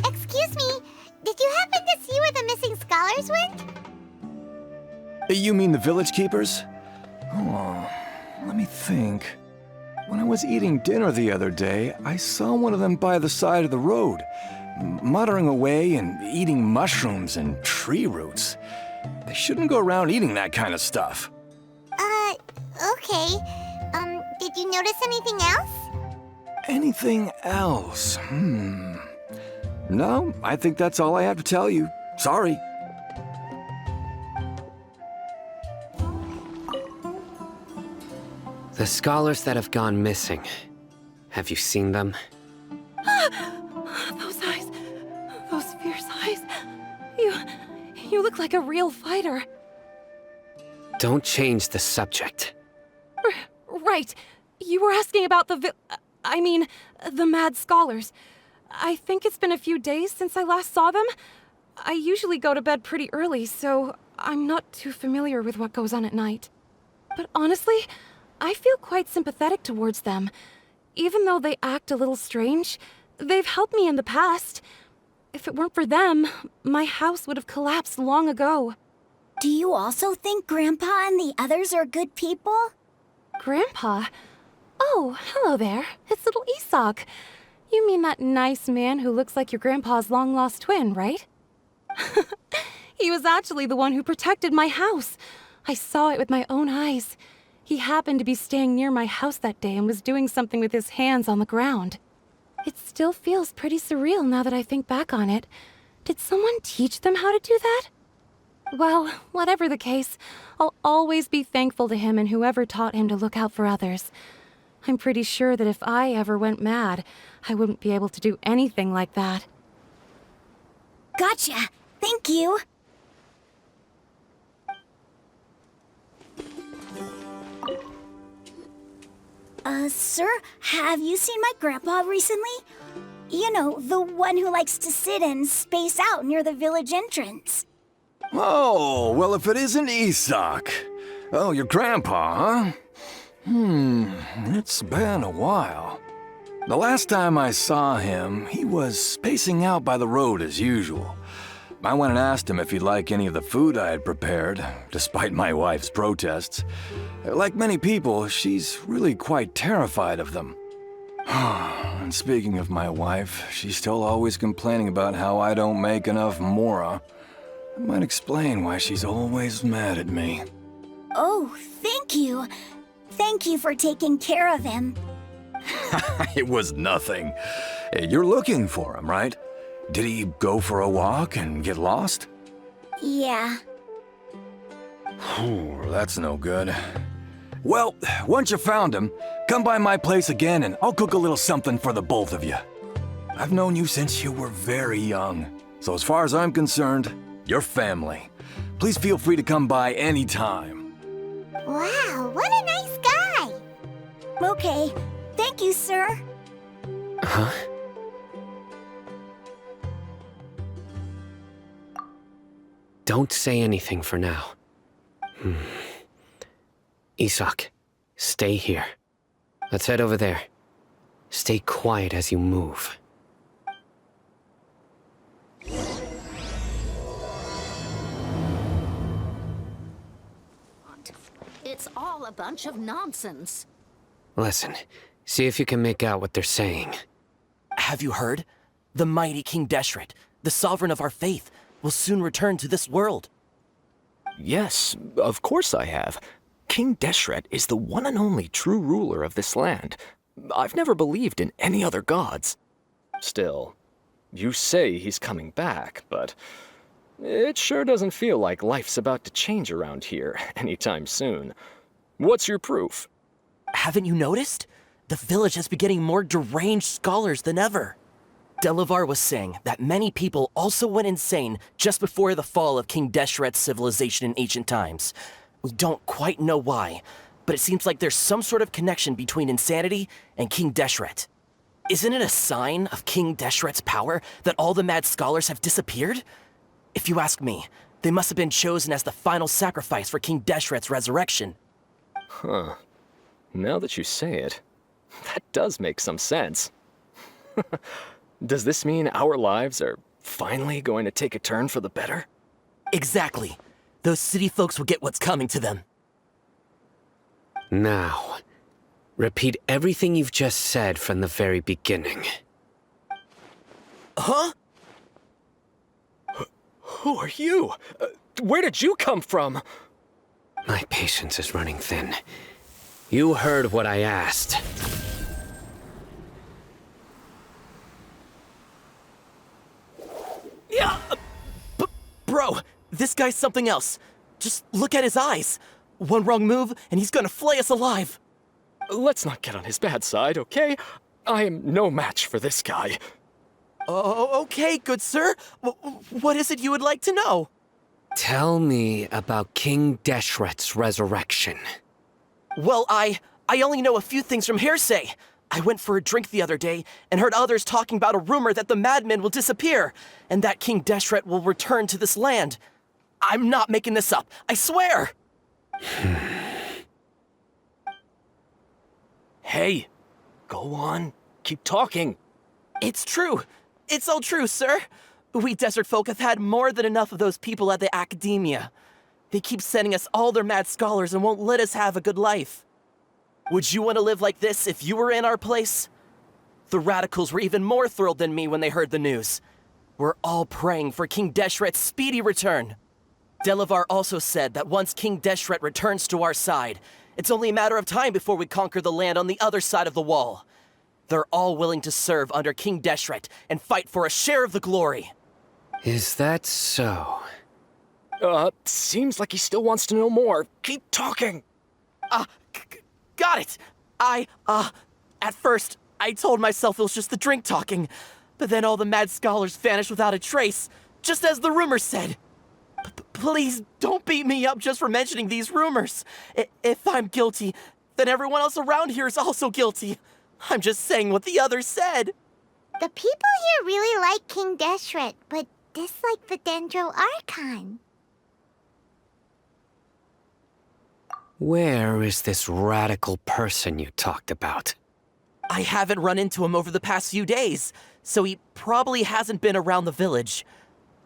Excuse me, did you happen to see where the missing scholars went? You mean the village keepers? Oh, let me think. When I was eating dinner the other day, I saw one of them by the side of the road, muttering away and eating mushrooms and tree roots. They shouldn't go around eating that kind of stuff. Okay. Did you notice anything else? Anything else? No, I think that's all I have to tell you. Sorry. The scholars that have gone missing. Have you seen them? Those eyes. Those fierce eyes. You look like a real fighter. Don't change the subject. Right. You were asking about the mad scholars. I think it's been a few days since I last saw them. I usually go to bed pretty early, so I'm not too familiar with what goes on at night. But honestly, I feel quite sympathetic towards them. Even though they act a little strange, they've helped me in the past. If it weren't for them, my house would have collapsed long ago. Do you also think Grandpa and the others are good people? Grandpa? Oh, hello there. It's little Isak. You mean that nice man who looks like your grandpa's long-lost twin, right? He was actually the one who protected my house. I saw it with my own eyes. He happened to be staying near my house that day and was doing something with his hands on the ground. It still feels pretty surreal now that I think back on it. Did someone teach them how to do that? Well, whatever the case, I'll always be thankful to him and whoever taught him to look out for others. I'm pretty sure that if I ever went mad, I wouldn't be able to do anything like that. Gotcha. Thank you. Sir, have you seen my grandpa recently? You know, the one who likes to sit and space out near the village entrance. Oh, well, if it isn't Isak. Oh, your grandpa, huh? It's been a while. The last time I saw him, he was spacing out by the road as usual. I went and asked him if he'd like any of the food I had prepared, despite my wife's protests. Like many people, she's really quite terrified of them. And speaking of my wife, she's still always complaining about how I don't make enough mora. That might explain why she's always mad at me. Oh, thank you. Thank you for taking care of him. It was nothing. You're looking for him, right? Did he go for a walk and get lost? Yeah. That's no good. Well, once you found him, come by my place again and I'll cook a little something for the both of you. I've known you since you were very young, so as far as I'm concerned, you're family. Please feel free to come by anytime. Wow, what a nice guy! Okay, thank you, sir. Huh? Don't say anything for now. Isak, stay here. Let's head over there. Stay quiet as you move. It's all a bunch of nonsense. Listen, see if you can make out what they're saying. Have you heard? The mighty King Deshret, the sovereign of our faith, will soon return to this world. Yes, of course I have. King Deshret is the one and only true ruler of this land. I've never believed in any other gods. Still, you say he's coming back, but it sure doesn't feel like life's about to change around here anytime soon. What's your proof? Haven't you noticed? The village has been getting more deranged scholars than ever. Delavar was saying that many people also went insane just before the fall of King Deshret's civilization in ancient times. We don't quite know why, but it seems like there's some sort of connection between insanity and King Deshret. Isn't it a sign of King Deshret's power that all the mad scholars have disappeared? If you ask me, they must have been chosen as the final sacrifice for King Deshret's resurrection. Huh. Now that you say it, that does make some sense. Does this mean our lives are finally going to take a turn for the better? Exactly. Those city folks will get what's coming to them. Now, repeat everything you've just said from the very beginning. Huh? Who are you? Where did you come from? My patience is running thin. You heard what I asked. Yeah! Bro, this guy's something else. Just look at his eyes. One wrong move, and he's gonna flay us alive. Let's not get on his bad side, okay? I am no match for this guy. Oh, okay, good sir. What is it you would like to know? Tell me about King Deshret's resurrection. Well, I only know a few things from hearsay. I went for a drink the other day and heard others talking about a rumor that the madmen will disappear and that King Deshret will return to this land. I'm not making this up, I swear! Hey, go on. Keep talking. It's true. It's all true, sir. We desert folk have had more than enough of those people at the academia. They keep sending us all their mad scholars and won't let us have a good life. Would you want to live like this if you were in our place? The radicals were even more thrilled than me when they heard the news. We're all praying for King Deshret's speedy return. Delavar also said that once King Deshret returns to our side, it's only a matter of time before we conquer the land on the other side of the wall. They're all willing to serve under King Deshret and fight for a share of the glory. Is that so? Seems like he still wants to know more. Keep talking. Got it! At first, I told myself it was just the drink talking, but then all the mad scholars vanished without a trace, just as the rumors said. Please, don't beat me up just for mentioning these rumors. If I'm guilty, then everyone else around here is also guilty. I'm just saying what the others said. The people here really like King Deshret, but dislike the Dendro Archon. Where is this radical person you talked about? I haven't run into him over the past few days, so he probably hasn't been around the village.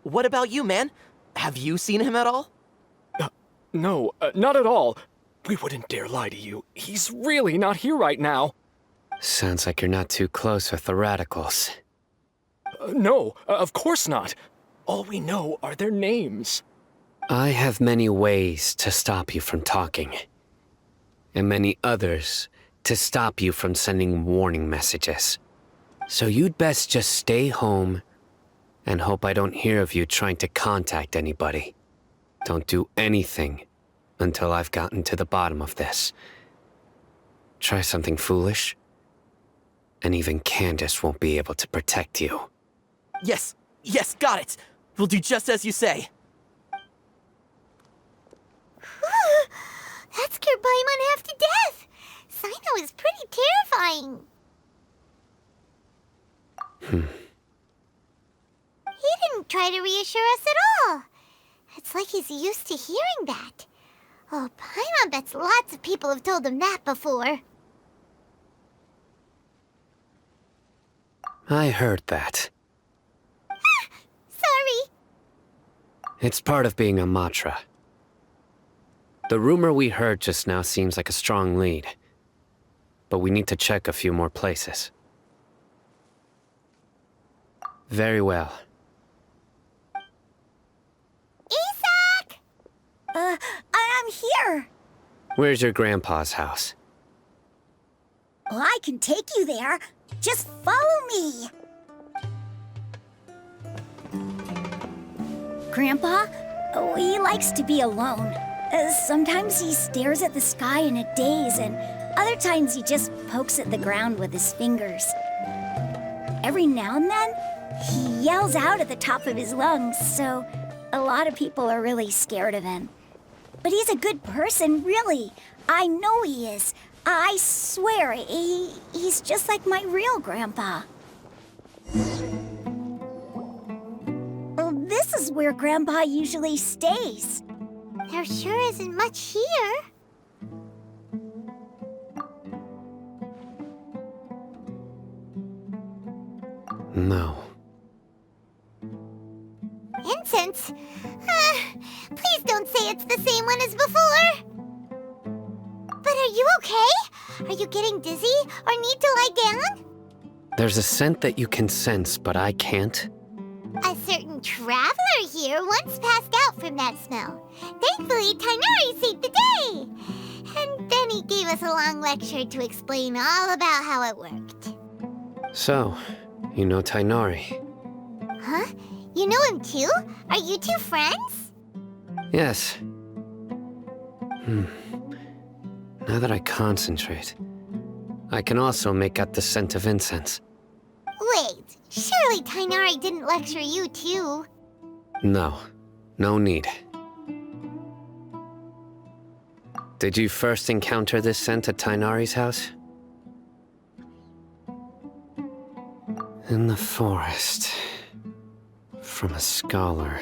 What about you, man? Have you seen him at all? No, not at all. We wouldn't dare lie to you. He's really not here right now. Sounds like you're not too close with the radicals. No, of course not. All we know are their names. I have many ways to stop you from talking, and many others to stop you from sending warning messages. So you'd best just stay home and hope I don't hear of you trying to contact anybody. Don't do anything until I've gotten to the bottom of this. Try something foolish, and even Candace won't be able to protect you. Yes, got it. We'll do just as you say. That scared Paimon half to death. Sino is pretty terrifying. He didn't try to reassure us at all. It's like he's used to hearing that. Oh, Paimon bets lots of people have told him that before. I heard that. Sorry. It's part of being a Matra. The rumor we heard just now seems like a strong lead, but we need to check a few more places. Very well. Isak! I'm here. Where's your grandpa's house? Well, I can take you there. Just follow me. Grandpa? Oh, he likes to be alone. Sometimes he stares at the sky in a daze, and other times he just pokes at the ground with his fingers. Every now and then, he yells out at the top of his lungs, so a lot of people are really scared of him. But he's a good person, really. I know he is. I swear, he's just like my real grandpa. Well, this is where Grandpa usually stays. There sure isn't much here. No. Incense? Please don't say it's the same one as before. But are you okay? Are you getting dizzy or need to lie down? There's a scent that you can sense, but I can't. A certain traveler here once passed out from that smell. Thankfully, Tainari saved the day. And then he gave us a long lecture to explain all about how it worked. So, you know Tainari? Huh? You know him too? Are you two friends? Yes. Now that I concentrate, I can also make out the scent of incense. Wait, surely Tainari didn't lecture you too. No, no need. Did you first encounter this scent at Tainari's house? In the forest. From a scholar.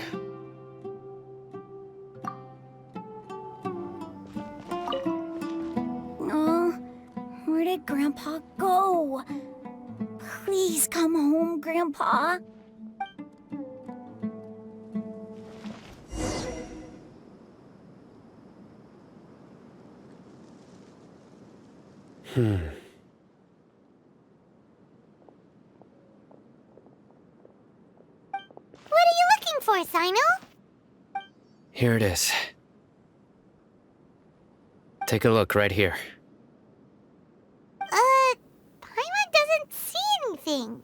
Oh, where did Grandpa go? Please come home, Grandpa. What are you looking for, Sino? Here it is. Take a look right here. Paimon doesn't see anything.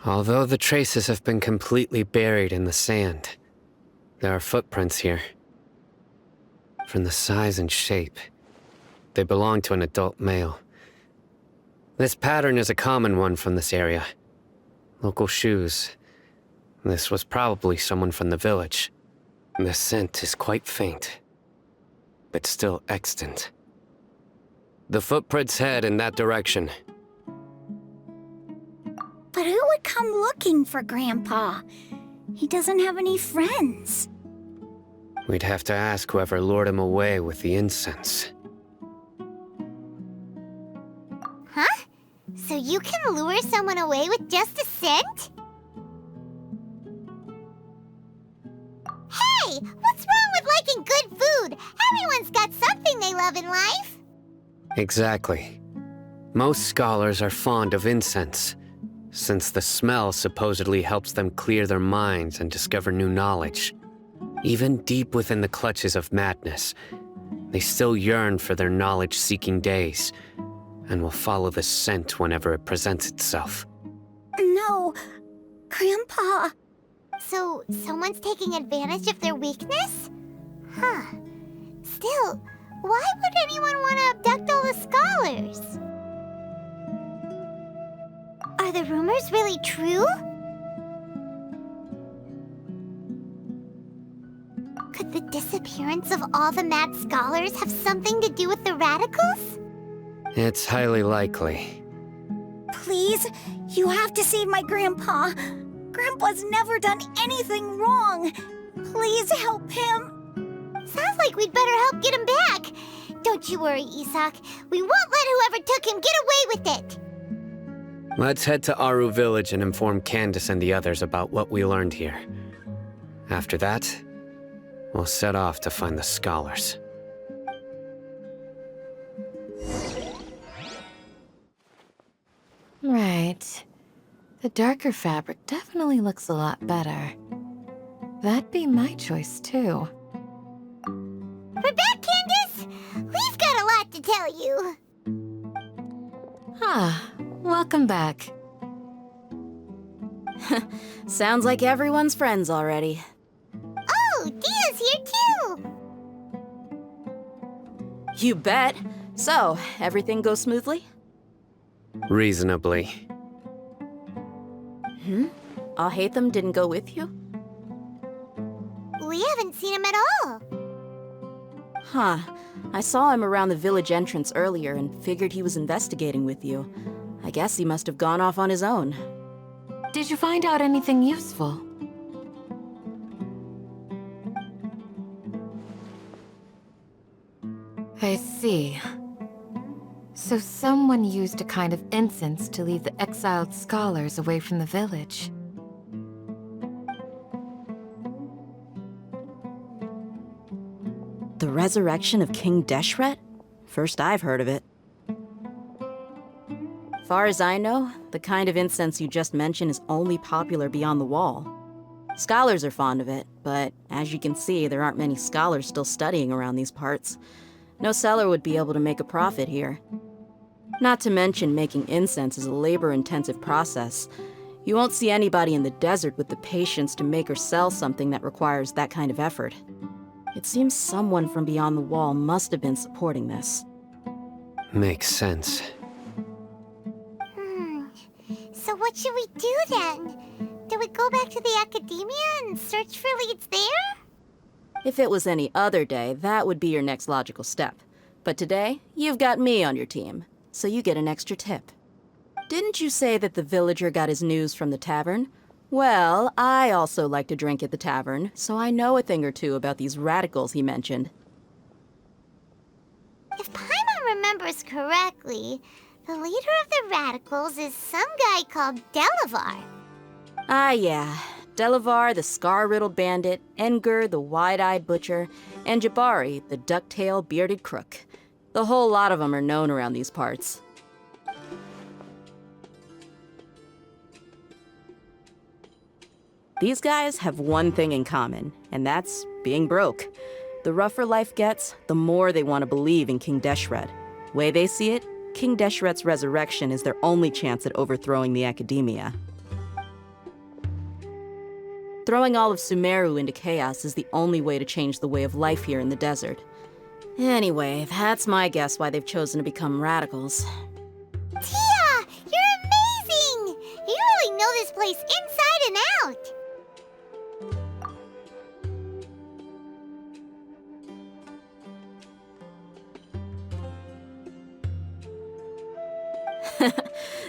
Although the traces have been completely buried in the sand, there are footprints here. From the size and shape, they belong to an adult male. This pattern is a common one from this area. Local shoes. This was probably someone from the village. The scent is quite faint, but still extant. The footprints head in that direction. But who would come looking for Grandpa? He doesn't have any friends. We'd have to ask whoever lured him away with the incense. Huh? So you can lure someone away with just a scent? Hey! What's wrong with liking good food? Everyone's got something they love in life. Exactly. Most scholars are fond of incense, since the smell supposedly helps them clear their minds and discover new knowledge. Even deep within the clutches of madness, they still yearn for their knowledge-seeking days, and will follow the scent whenever it presents itself. No, Grandpa. So, someone's taking advantage of their weakness? Huh. Still, why would anyone want to abduct all the scholars? Are the rumors really true? Could the disappearance of all the mad scholars have something to do with the radicals? It's highly likely. Please, you have to save my Grandpa. Grandpa's never done anything wrong. Please help him. Sounds like we'd better help get him back. Don't you worry, Isak. We won't let whoever took him get away with it. Let's head to Aru Village and inform Candace and the others about what we learned here. After that, we'll set off to find the scholars. Right. The darker fabric definitely looks a lot better. That'd be my choice, too. We're back, Candace! We've got a lot to tell you. Ah, welcome back. Sounds like everyone's friends already. Oh, Dia's here too! You bet. So, everything goes smoothly? Reasonably. Alhaitham didn't go with you? We haven't seen him at all. Huh. I saw him around the village entrance earlier and figured he was investigating with you. I guess he must have gone off on his own. Did you find out anything useful? I see. So someone used a kind of incense to lead the exiled scholars away from the village. The resurrection of King Deshret? First I've heard of it. Far as I know, the kind of incense you just mentioned is only popular beyond the wall. Scholars are fond of it, but as you can see, there aren't many scholars still studying around these parts. No seller would be able to make a profit here. Not to mention, making incense is a labor-intensive process. You won't see anybody in the desert with the patience to make or sell something that requires that kind of effort. It seems someone from beyond the wall must have been supporting this. Makes sense. So what should we do then? Do we go back to the academia and search for leads there? If it was any other day, that would be your next logical step. But today, you've got me on your team, so you get an extra tip. Didn't you say that the villager got his news from the tavern? Well, I also like to drink at the tavern, so I know a thing or two about these radicals he mentioned. If Paimon remembers correctly, the leader of the radicals is some guy called Delavar. Ah, yeah. Delavar, the scar-riddled bandit, Engur, the wide-eyed butcher, and Jabari, the duck-tailed bearded crook. The whole lot of them are known around these parts. These guys have one thing in common, and that's being broke. The rougher life gets, the more they want to believe in King Deshret. Way they see it, King Deshret's resurrection is their only chance at overthrowing the academia. Throwing all of Sumeru into chaos is the only way to change the way of life here in the desert. Anyway, that's my guess why they've chosen to become radicals. Tia! You're amazing! You really know this place inside and out!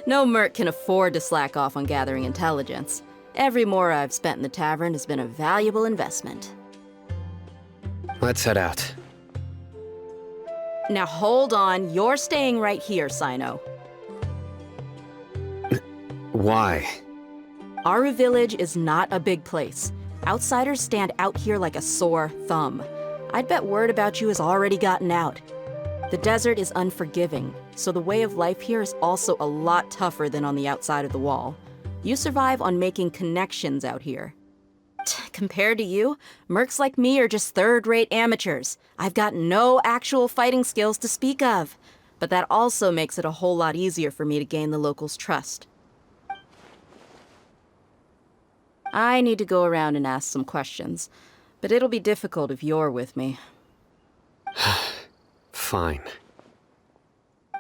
No merc can afford to slack off on gathering intelligence. Every mora I've spent in the tavern has been a valuable investment. Let's head out. Now hold on, you're staying right here, Sino. Why? Aru Village is not a big place. Outsiders stand out here like a sore thumb. I'd bet word about you has already gotten out. The desert is unforgiving, so the way of life here is also a lot tougher than on the outside of the wall. You survive on making connections out here. Compared to you, mercs like me are just third-rate amateurs. I've got no actual fighting skills to speak of. But that also makes it a whole lot easier for me to gain the locals' trust. I need to go around and ask some questions, but it'll be difficult if you're with me. Fine.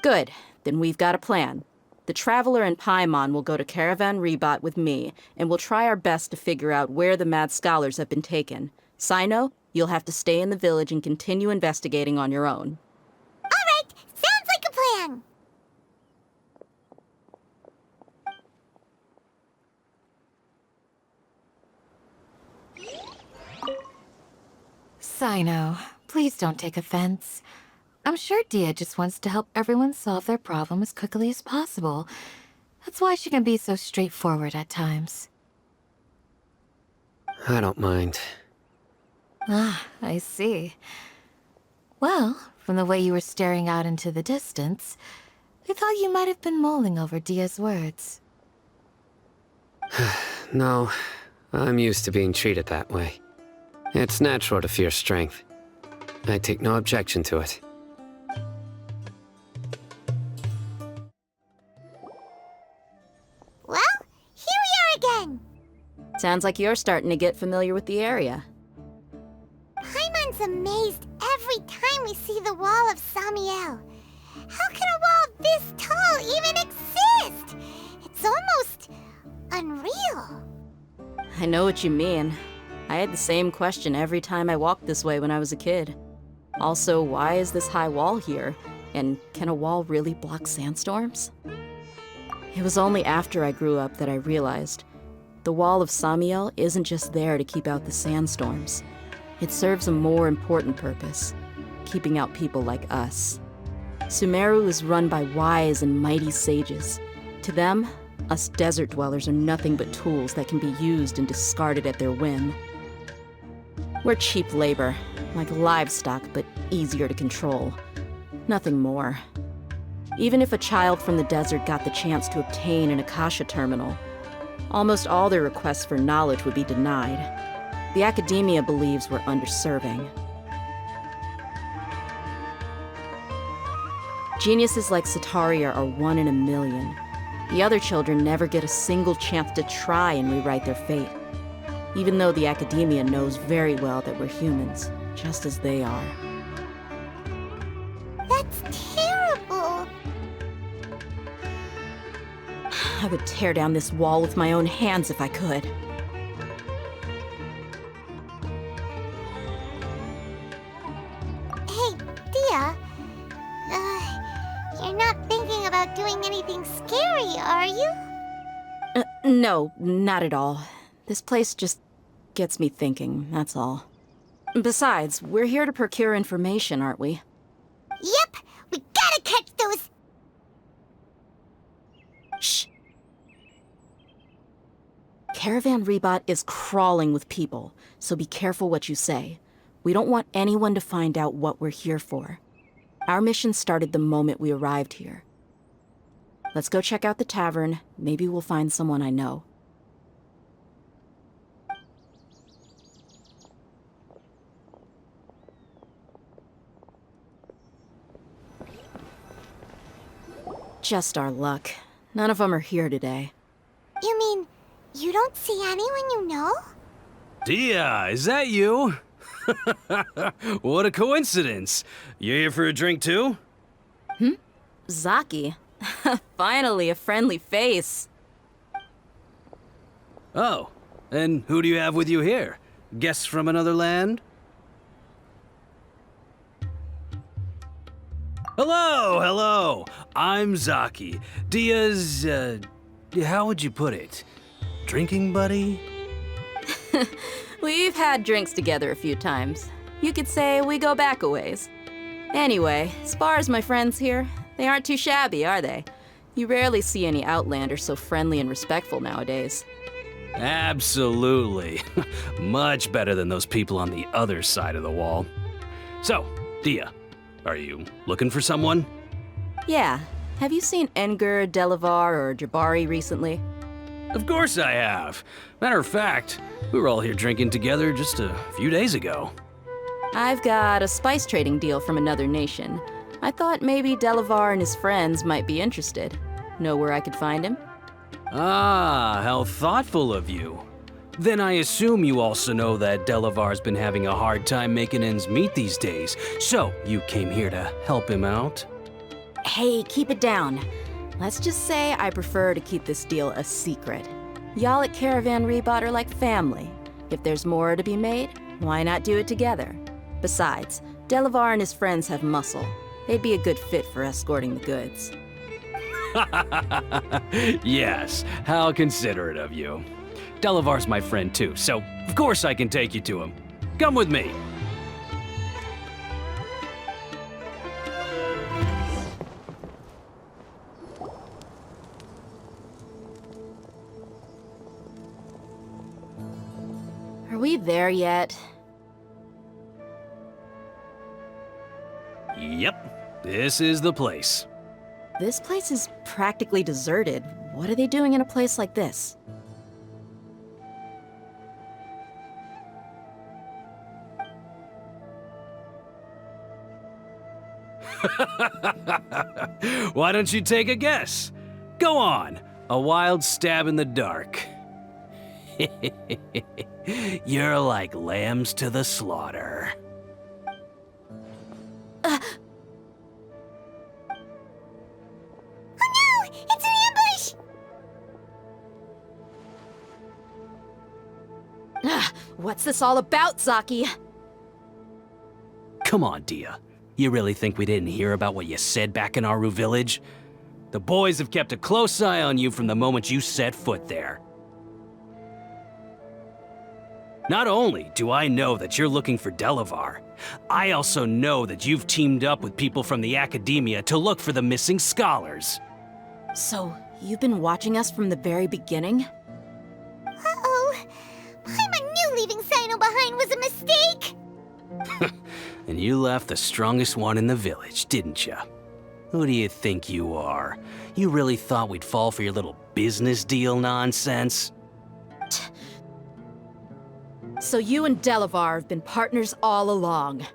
Good. Then we've got a plan. The Traveler and Paimon will go to Caravan Rebat with me, and we'll try our best to figure out where the mad scholars have been taken. Sino, you'll have to stay in the village and continue investigating on your own. All right! Sounds like a plan! Sino, please don't take offense. I'm sure Dia just wants to help everyone solve their problem as quickly as possible. That's why she can be so straightforward at times. I don't mind. Ah, I see. Well, from the way you were staring out into the distance, I thought you might have been mulling over Dia's words. No, I'm used to being treated that way. It's natural to fear strength. I take no objection to it. Well, here we are again! Sounds like you're starting to get familiar with the area. Paimon's amazed every time we see the wall of Samiel. How can a wall this tall even exist? It's almost unreal. I know what you mean. I had the same question every time I walked this way when I was a kid. Also, why is this high wall here? And can a wall really block sandstorms? It was only after I grew up that I realized the wall of Samiel isn't just there to keep out the sandstorms. It serves a more important purpose, keeping out people like us. Sumeru is run by wise and mighty sages. To them, us desert dwellers are nothing but tools that can be used and discarded at their whim. We're cheap labor, like livestock, but easier to control. Nothing more. Even if a child from the desert got the chance to obtain an Akasha terminal, almost all their requests for knowledge would be denied. The academia believes we're underserving. Geniuses like Sataria are 1 in a million. The other children never get a single chance to try and rewrite their fate, even though the academia knows very well that we're humans, just as they are. That's terrible. I would tear down this wall with my own hands if I could. Hey, Dia. You're not thinking about doing anything scary, are you? No, not at all. This place just gets me thinking, that's all. Besides, we're here to procure information, aren't we? Yep, we gotta catch those. Shh. Caravan Rebot is crawling with people, so be careful what you say. We don't want anyone to find out what we're here for. Our mission started the moment we arrived here. Let's go check out the tavern. Maybe we'll find someone I know. Just our luck. None of them are here today. You mean, you don't see anyone you know? Dia, is that you? What a coincidence. You here for a drink too? Zaki. Finally, a friendly face. Oh, and who do you have with you here? Guests from another land? Hello, hello. I'm Zaki. Dia's, how would you put it? Drinking buddy? We've had drinks together a few times. You could say we go back a ways. Anyway, as far as my friends here, they aren't too shabby, are they? You rarely see any Outlanders so friendly and respectful nowadays. Absolutely. Much better than those people on the other side of the wall. So, Dia, are you looking for someone? Yeah. Have you seen Enger, Delavar, or Jabari recently? Of course I have. Matter of fact, we were all here drinking together just a few days ago. I've got a spice trading deal from another nation. I thought maybe Delavar and his friends might be interested. Know where I could find him? Ah, how thoughtful of you. Then I assume you also know that Delavar's been having a hard time making ends meet these days, so you came here to help him out? Hey, keep it down. Let's just say I prefer to keep this deal a secret. Y'all at Caravan Rebot are like family. If there's more to be made, why not do it together? Besides, Delavar and his friends have muscle. They'd be a good fit for escorting the goods. Yes, how considerate of you. Delavar's my friend too, so of course I can take you to him. Come with me. Are we there yet? Yep, this is the place. This place is practically deserted. What are they doing in a place like this? Why don't you take a guess? Go on, a wild stab in the dark. You're like lambs to the slaughter. Oh no! It's an ambush! What's this all about, Zaki? Come on, Dia. You really think we didn't hear about what you said back in Aru village? The boys have kept a close eye on you from the moment you set foot there. Not only do I know that you're looking for Delavar, I also know that you've teamed up with people from the Academia to look for the missing scholars. So, you've been watching us from the very beginning? Uh-oh. Paimon knew leaving Sino behind was a mistake! And you left the strongest one in the village, didn't you? Who do you think you are? You really thought we'd fall for your little business deal nonsense? So you and Delavar have been partners all along.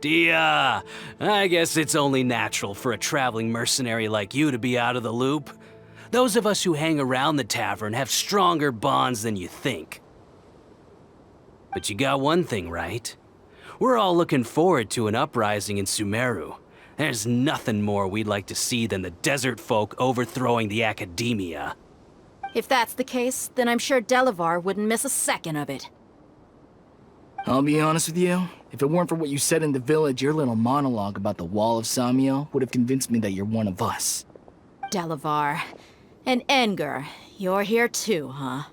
Dia, I guess it's only natural for a traveling mercenary like you to be out of the loop. Those of us who hang around the tavern have stronger bonds than you think. But you got one thing right. We're all looking forward to an uprising in Sumeru. There's nothing more we'd like to see than the desert folk overthrowing the Academia. If that's the case, then I'm sure Delavar wouldn't miss a second of it. I'll be honest with you. If it weren't for what you said in the village, your little monologue about the Wall of Samiel would have convinced me that you're one of us. Delavar. And Enger, you're here too, huh?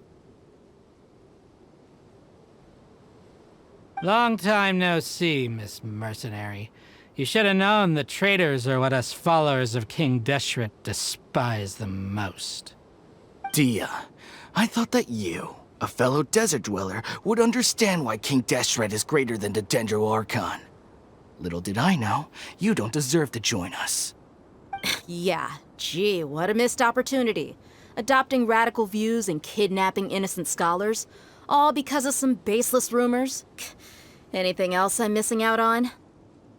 Long time no see, Miss Mercenary. You should have known the traitors are what us followers of King Deshret despise the most. Dia, I thought that you, a fellow desert dweller, would understand why King Deshret is greater than the Dendro Archon. Little did I know, you don't deserve to join us. Yeah, gee, what a missed opportunity. Adopting radical views and kidnapping innocent scholars, all because of some baseless rumors. Anything else I'm missing out on?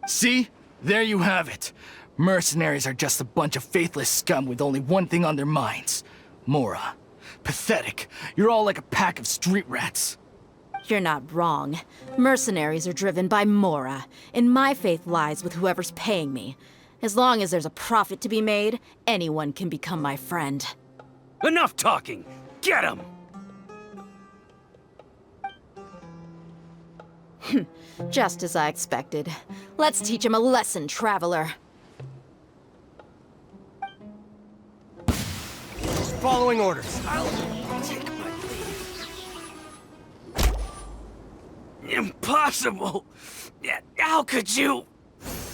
See? There you have it. Mercenaries are just a bunch of faithless scum with only one thing on their minds. Mora. Pathetic. You're all like a pack of street rats. You're not wrong. Mercenaries are driven by Mora, and my faith lies with whoever's paying me. As long as there's a profit to be made, anyone can become my friend. Enough talking! Get him! Just as I expected. Let's teach him a lesson, traveler. Following orders. I'll take my leave. Impossible! Yeah, how could you?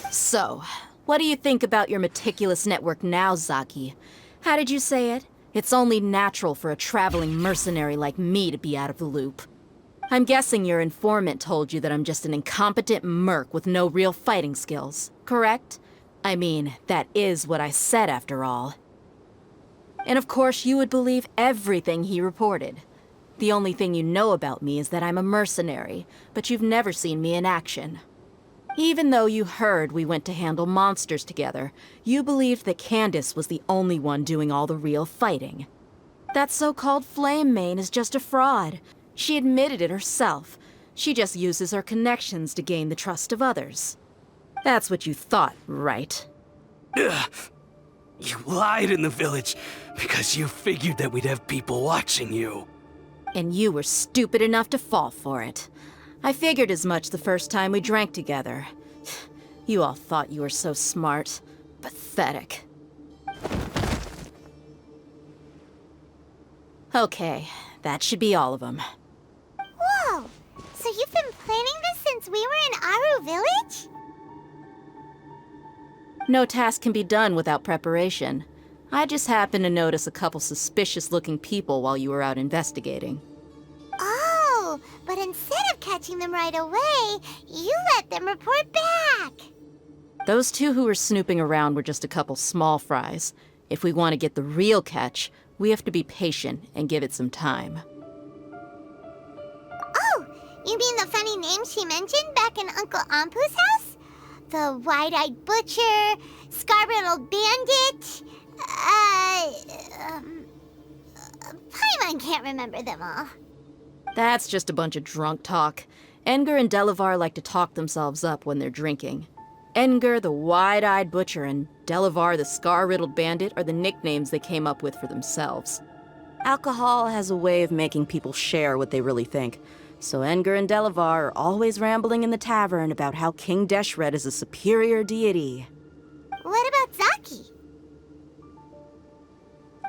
So, what do you think about your meticulous network now, Zaki? How did you say it? It's only natural for a traveling mercenary like me to be out of the loop. I'm guessing your informant told you that I'm just an incompetent merc with no real fighting skills, correct? I mean, that is what I said after all. And of course, you would believe everything he reported. The only thing you know about me is that I'm a mercenary, but you've never seen me in action. Even though you heard we went to handle monsters together, you believed that Candace was the only one doing all the real fighting. That so-called Flame Mane is just a fraud. She admitted it herself. She just uses her connections to gain the trust of others. That's what you thought, right? Ugh. You lied in the village because you figured that we'd have people watching you. And you were stupid enough to fall for it. I figured as much the first time we drank together. You all thought you were so smart. Pathetic. Okay, that should be all of them. Whoa! So you've been planning this since we were in Aru Village? No task can be done without preparation. I just happened to notice a couple suspicious-looking people while you were out investigating. Oh, but instead of catching them right away, you let them report back. Those two who were snooping around were just a couple small fries. If we want to get the real catch, we have to be patient and give it some time. Oh, you mean the funny name she mentioned back in Uncle Ampu's house? The wide-eyed butcher, scar-riddled bandit, Paimon can't remember them all. That's just a bunch of drunk talk. Enger and Delavar like to talk themselves up when they're drinking. Enger, the wide-eyed butcher, and Delavar, the scar-riddled bandit, are the nicknames they came up with for themselves. Alcohol has a way of making people share what they really think, so Enger and Delavar are always rambling in the tavern about how King Deshret is a superior deity. What about Zaki?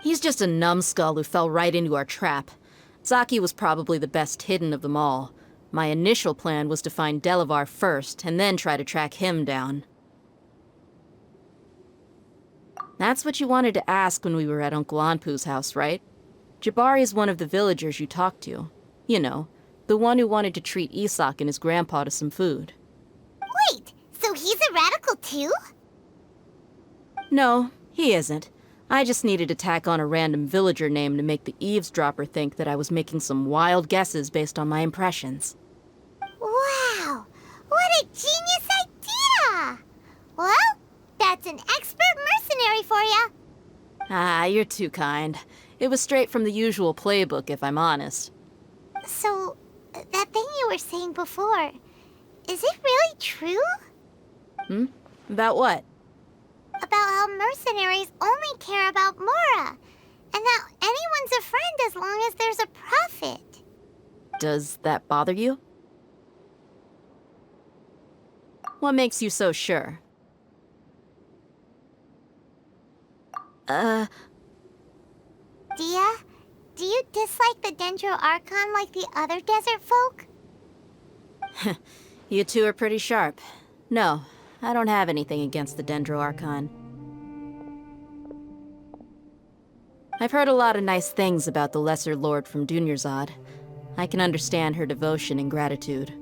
He's just a numbskull who fell right into our trap. Zaki was probably the best hidden of them all. My initial plan was to find Delavar first, and then try to track him down. That's what you wanted to ask when we were at Uncle Anpu's house, right? Jabari is one of the villagers you talked to. You know, the one who wanted to treat Isak and his grandpa to some food. Wait, so he's a radical too? No, he isn't. I just needed to tack on a random villager name to make the eavesdropper think that I was making some wild guesses based on my impressions. Wow, what a genius idea! Well, that's an expert mercenary for ya. Ah, you're too kind. It was straight from the usual playbook, if I'm honest. So, that thing you were saying before, is it really true? About what? About how mercenaries only care about Mora, and that anyone's a friend as long as there's a profit. Does that bother you? What makes you so sure? Dia, do you dislike the Dendro Archon like the other desert folk? You two are pretty sharp. No, I don't have anything against the Dendro Archon. I've heard a lot of nice things about the Lesser Lord from Dunyarzad. I can understand her devotion and gratitude.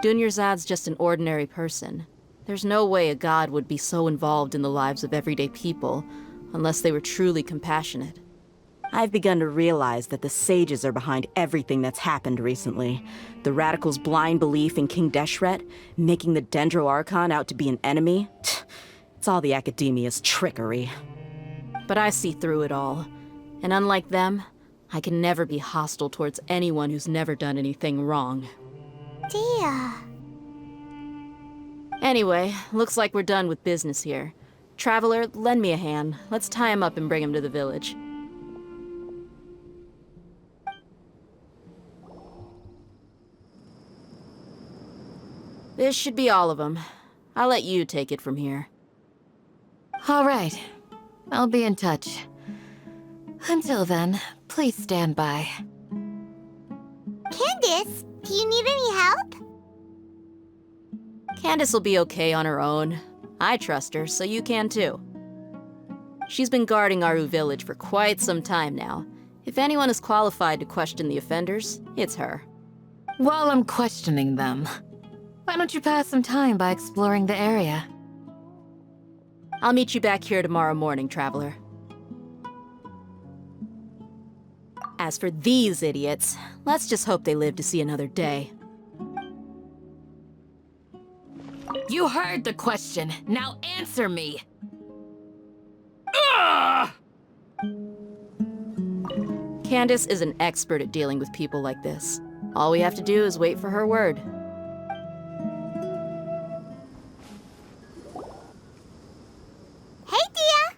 Dunyarzad's just an ordinary person. There's no way a god would be so involved in the lives of everyday people, unless they were truly compassionate. I've begun to realize that the sages are behind everything that's happened recently. The radicals' blind belief in King Deshret, making the Dendro Archon out to be an enemy. It's all the academia's trickery. But I see through it all. And unlike them, I can never be hostile towards anyone who's never done anything wrong. Dia. Anyway, looks like we're done with business here. Traveler, lend me a hand. Let's tie him up and bring him to the village. This should be all of them. I'll let you take it from here. All right. I'll be in touch. Until then, please stand by. Candace, do you need any help? Candace will be okay on her own. I trust her, so you can too. She's been guarding Aru village for quite some time now. If anyone is qualified to question the offenders, it's her. While I'm questioning them, why don't you pass some time by exploring the area? I'll meet you back here tomorrow morning, Traveler. As for these idiots, let's just hope they live to see another day. You heard the question. Now answer me. Candace is an expert at dealing with people like this. All we have to do is wait for her word. Hey, Dia!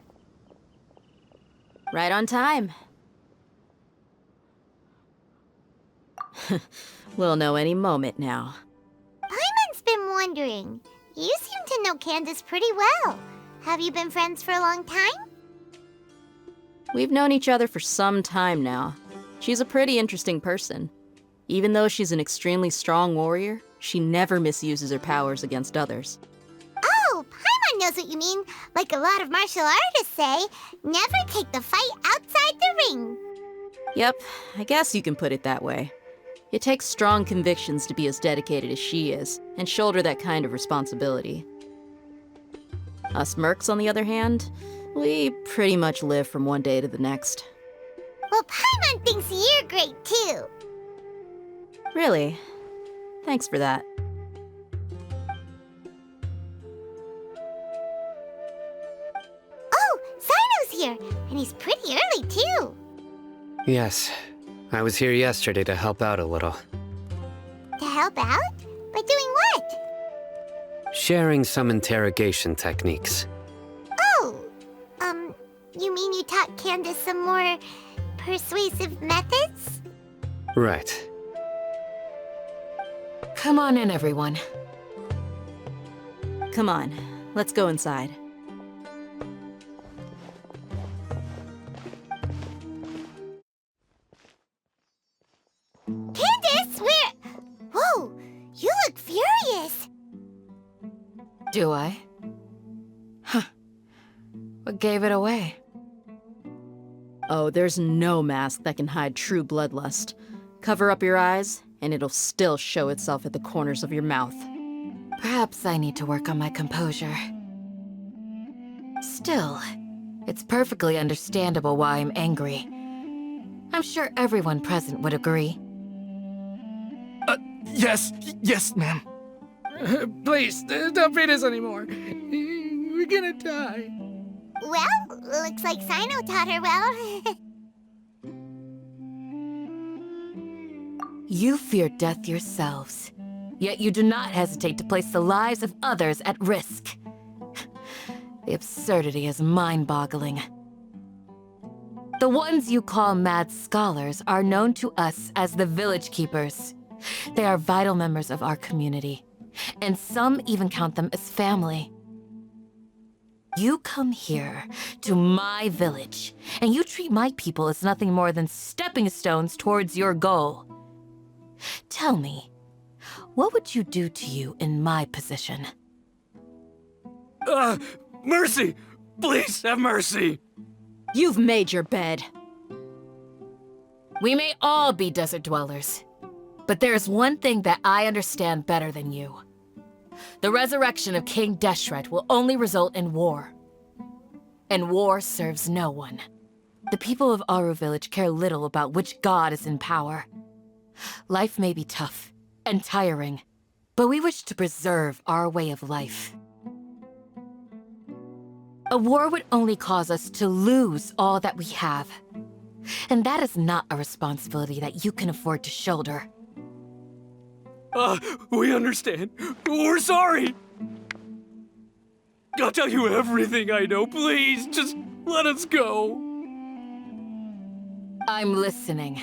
Right on time. We'll know any moment now. Paimon's been wondering. You seem to know Candace pretty well. Have you been friends for a long time? We've known each other for some time now. She's a pretty interesting person. Even though she's an extremely strong warrior, she never misuses her powers against others. Oh, Paimon knows what you mean. Like a lot of martial artists say, never take the fight outside the ring. Yep, I guess you can put it that way. It takes strong convictions to be as dedicated as she is, and shoulder that kind of responsibility. Us mercs, on the other hand, we pretty much live from one day to the next. Well, Paimon thinks you're great too. Really? Thanks for that. Oh, Sino's here, and he's pretty early too. Yes, I was here yesterday to help out a little. To help out? By doing what? Sharing some interrogation techniques. Oh, you mean you taught Candace some more persuasive methods? Right. Come on in, everyone. Come on, let's go inside. Candace, where... Whoa, you look furious. Do I? Huh. What gave it away? Oh, there's no mask that can hide true bloodlust. Cover up your eyes, and it'll still show itself at the corners of your mouth. Perhaps I need to work on my composure. Still, it's perfectly understandable why I'm angry. I'm sure everyone present would agree. Yes, ma'am. Please, don't beat us anymore. We're gonna die. Well, looks like Sino taught her well. You fear death yourselves, yet you do not hesitate to place the lives of others at risk. The absurdity is mind-boggling. The ones you call mad scholars are known to us as the Village Keepers. They are vital members of our community, and some even count them as family. You come here, to my village, and you treat my people as nothing more than stepping stones towards your goal. Tell me, what would you do to you in my position? Mercy! Please, have mercy! You've made your bed. We may all be desert dwellers, but there's one thing that I understand better than you. The resurrection of King Deshret will only result in war. And war serves no one. The people of Aru Village care little about which god is in power. Life may be tough and tiring, but we wish to preserve our way of life. A war would only cause us to lose all that we have. And that is not a responsibility that you can afford to shoulder. We understand. We're sorry. I'll tell you everything I know. Please, just let us go. I'm listening.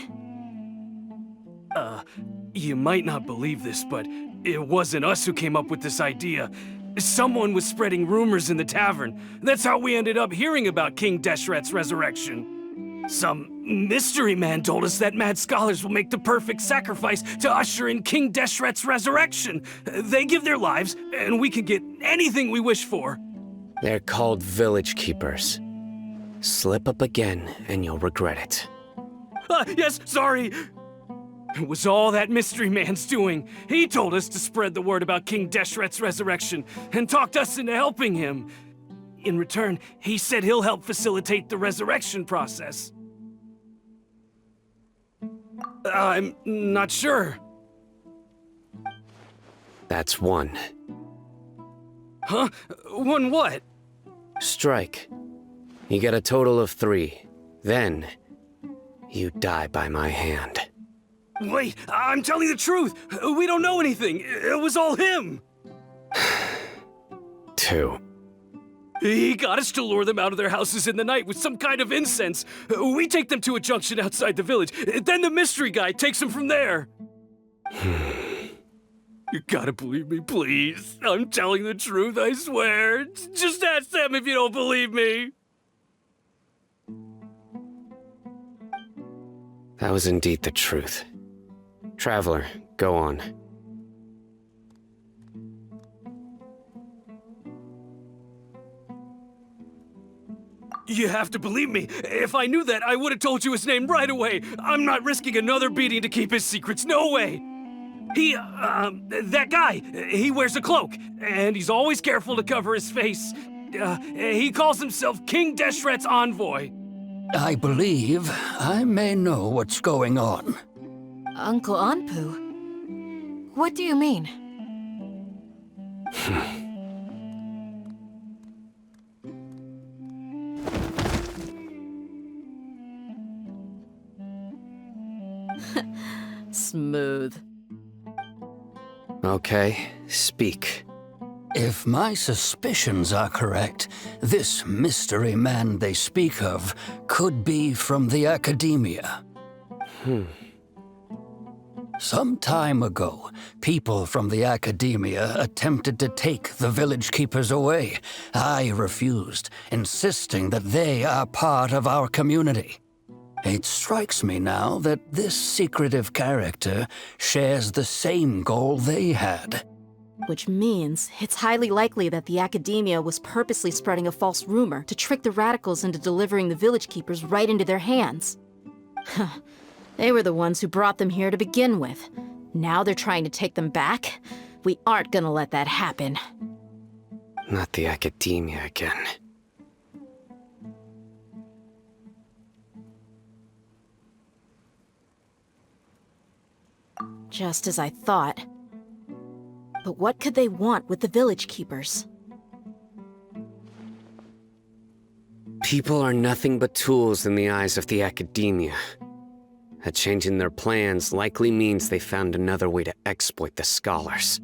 You might not believe this, but it wasn't us who came up with this idea. Someone was spreading rumors in the tavern. That's how we ended up hearing about King Deshret's resurrection. Some mystery man told us that mad scholars will make the perfect sacrifice to usher in King Deshret's resurrection. They give their lives, and we can get anything we wish for. They're called Village Keepers. Slip up again, and you'll regret it. Yes, sorry. It was all that mystery man's doing. He told us to spread the word about King Deshret's resurrection and talked us into helping him. In return, he said he'll help facilitate the resurrection process. I'm not sure. That's one. Huh? One what? Strike. You get a total of 3. Then, you die by my hand. Wait, I'm telling the truth. We don't know anything. It was all him. 2. He got us to lure them out of their houses in the night with some kind of incense. We take them to a junction outside the village. Then the mystery guy takes them from there. You gotta believe me, please. I'm telling the truth, I swear. Just ask them if you don't believe me. That was indeed the truth. Traveler, go on. You have to believe me. If I knew that, I would have told you his name right away. I'm not risking another beating to keep his secrets. No way. That guy, he wears a cloak, and he's always careful to cover his face. He calls himself King Deshret's envoy. I believe I may know what's going on. Uncle Anpu? What do you mean? Smooth. Okay, speak. If my suspicions are correct, this mystery man they speak of could be from the Academia. Some time ago, people from the Academia attempted to take the Village Keepers away. I refused, insisting that they are part of our community. It strikes me now that this secretive character shares the same goal they had. Which means it's highly likely that the Academia was purposely spreading a false rumor to trick the radicals into delivering the village keepers right into their hands. They were the ones who brought them here to begin with. Now they're trying to take them back? We aren't gonna let that happen. Not the Academia again. Just as I thought. But what could they want with the village keepers? People are nothing but tools in the eyes of the Academia. A change in their plans likely means they found another way to exploit the scholars.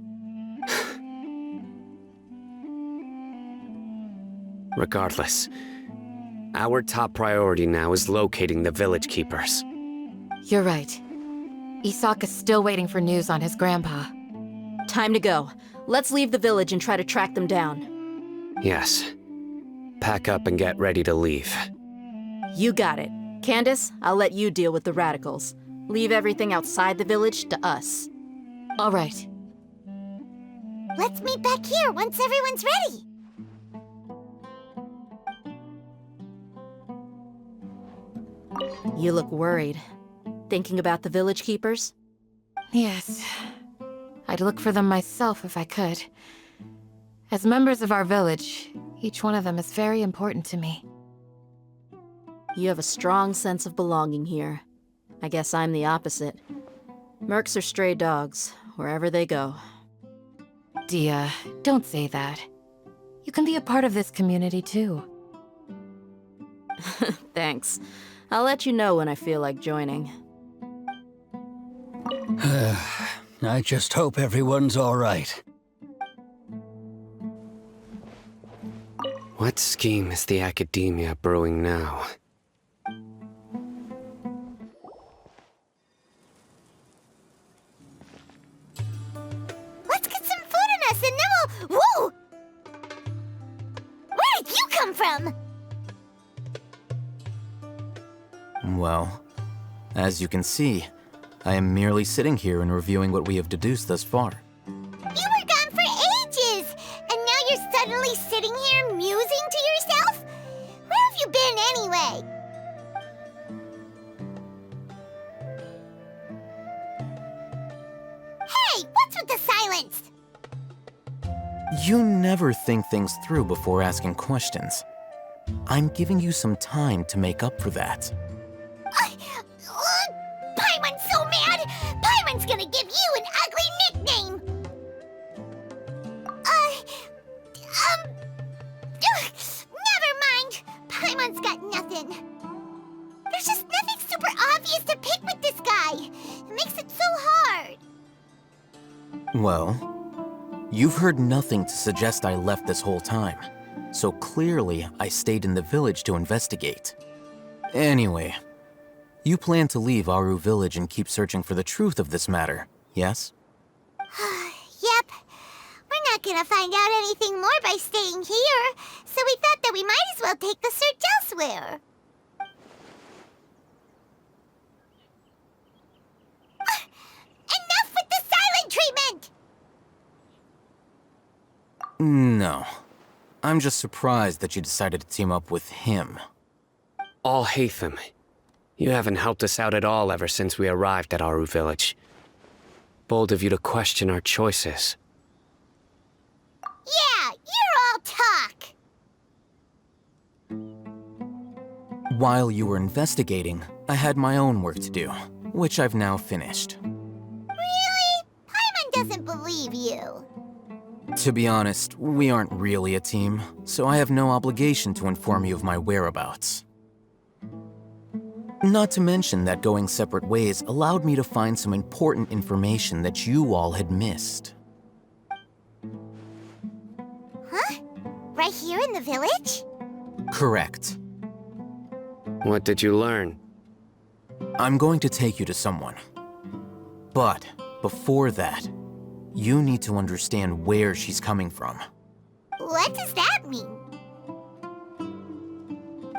Regardless, our top priority now is locating the village keepers. You're right. Isak is still waiting for news on his grandpa. Time to go. Let's leave the village and try to track them down. Yes. Pack up and get ready to leave. You got it. Candace, I'll let you deal with the radicals. Leave everything outside the village to us. All right. Let's meet back here once everyone's ready. You look worried. Thinking about the village keepers? Yes. I'd look for them myself if I could. As members of our village, each one of them is very important to me. You have a strong sense of belonging here. I guess I'm the opposite. Mercs are stray dogs, wherever they go. Dia, don't say that. You can be a part of this community too. Thanks. I'll let you know when I feel like joining. I just hope everyone's all right. What scheme is the Academia brewing now? Let's get some food in us and then we'll... Whoa! Where did you come from? Well, as you can see, I am merely sitting here and reviewing what we have deduced thus far. You were gone for ages! And now you're suddenly sitting here musing to yourself? Where have you been anyway? Hey, what's with the silence? You never think things through before asking questions. I'm giving you some time to make up for that. Paimon's so mad! Paimon's gonna give you an ugly nickname! Never mind. Paimon's got nothing. There's just nothing super obvious to pick with this guy. It makes it so hard. Well, you've heard nothing to suggest I left this whole time. So clearly, I stayed in the village to investigate. Anyway, you plan to leave Aru village and keep searching for the truth of this matter, yes? Yep. We're not gonna find out anything more by staying here, so we thought that we might as well take the search elsewhere. Enough with the silent treatment! No. I'm just surprised that you decided to team up with him. Alhaitham, you haven't helped us out at all ever since we arrived at Aru village. Bold of you to question our choices. Yeah, you're all talk! While you were investigating, I had my own work to do, which I've now finished. Really? Paimon doesn't believe you. To be honest, we aren't really a team, so I have no obligation to inform you of my whereabouts. Not to mention that going separate ways allowed me to find some important information that you all had missed. Huh? Right here in the village? Correct. What did you learn? I'm going to take you to someone. But before that, you need to understand where she's coming from. What does that mean?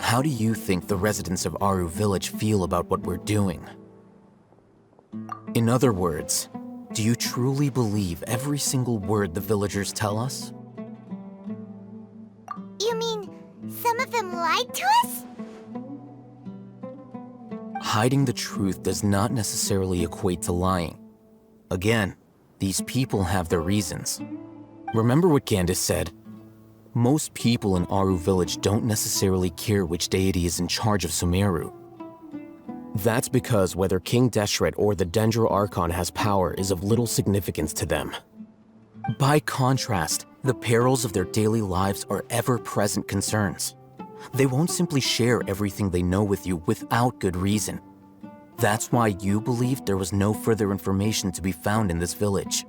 how do you think the residents of Aru Village feel about what we're doing? In other words, do you truly believe every single word the villagers tell us? You mean some of them lied to us? Hiding the truth does not necessarily equate to lying. Again, these people have their reasons. Remember what Gandis said? Most people in Aru Village don't necessarily care which deity is in charge of Sumeru. That's because whether King Deshret or the Dendro Archon has power is of little significance to them. By contrast, the perils of their daily lives are ever-present concerns. They won't simply share everything they know with you without good reason. That's why you believed there was no further information to be found in this village.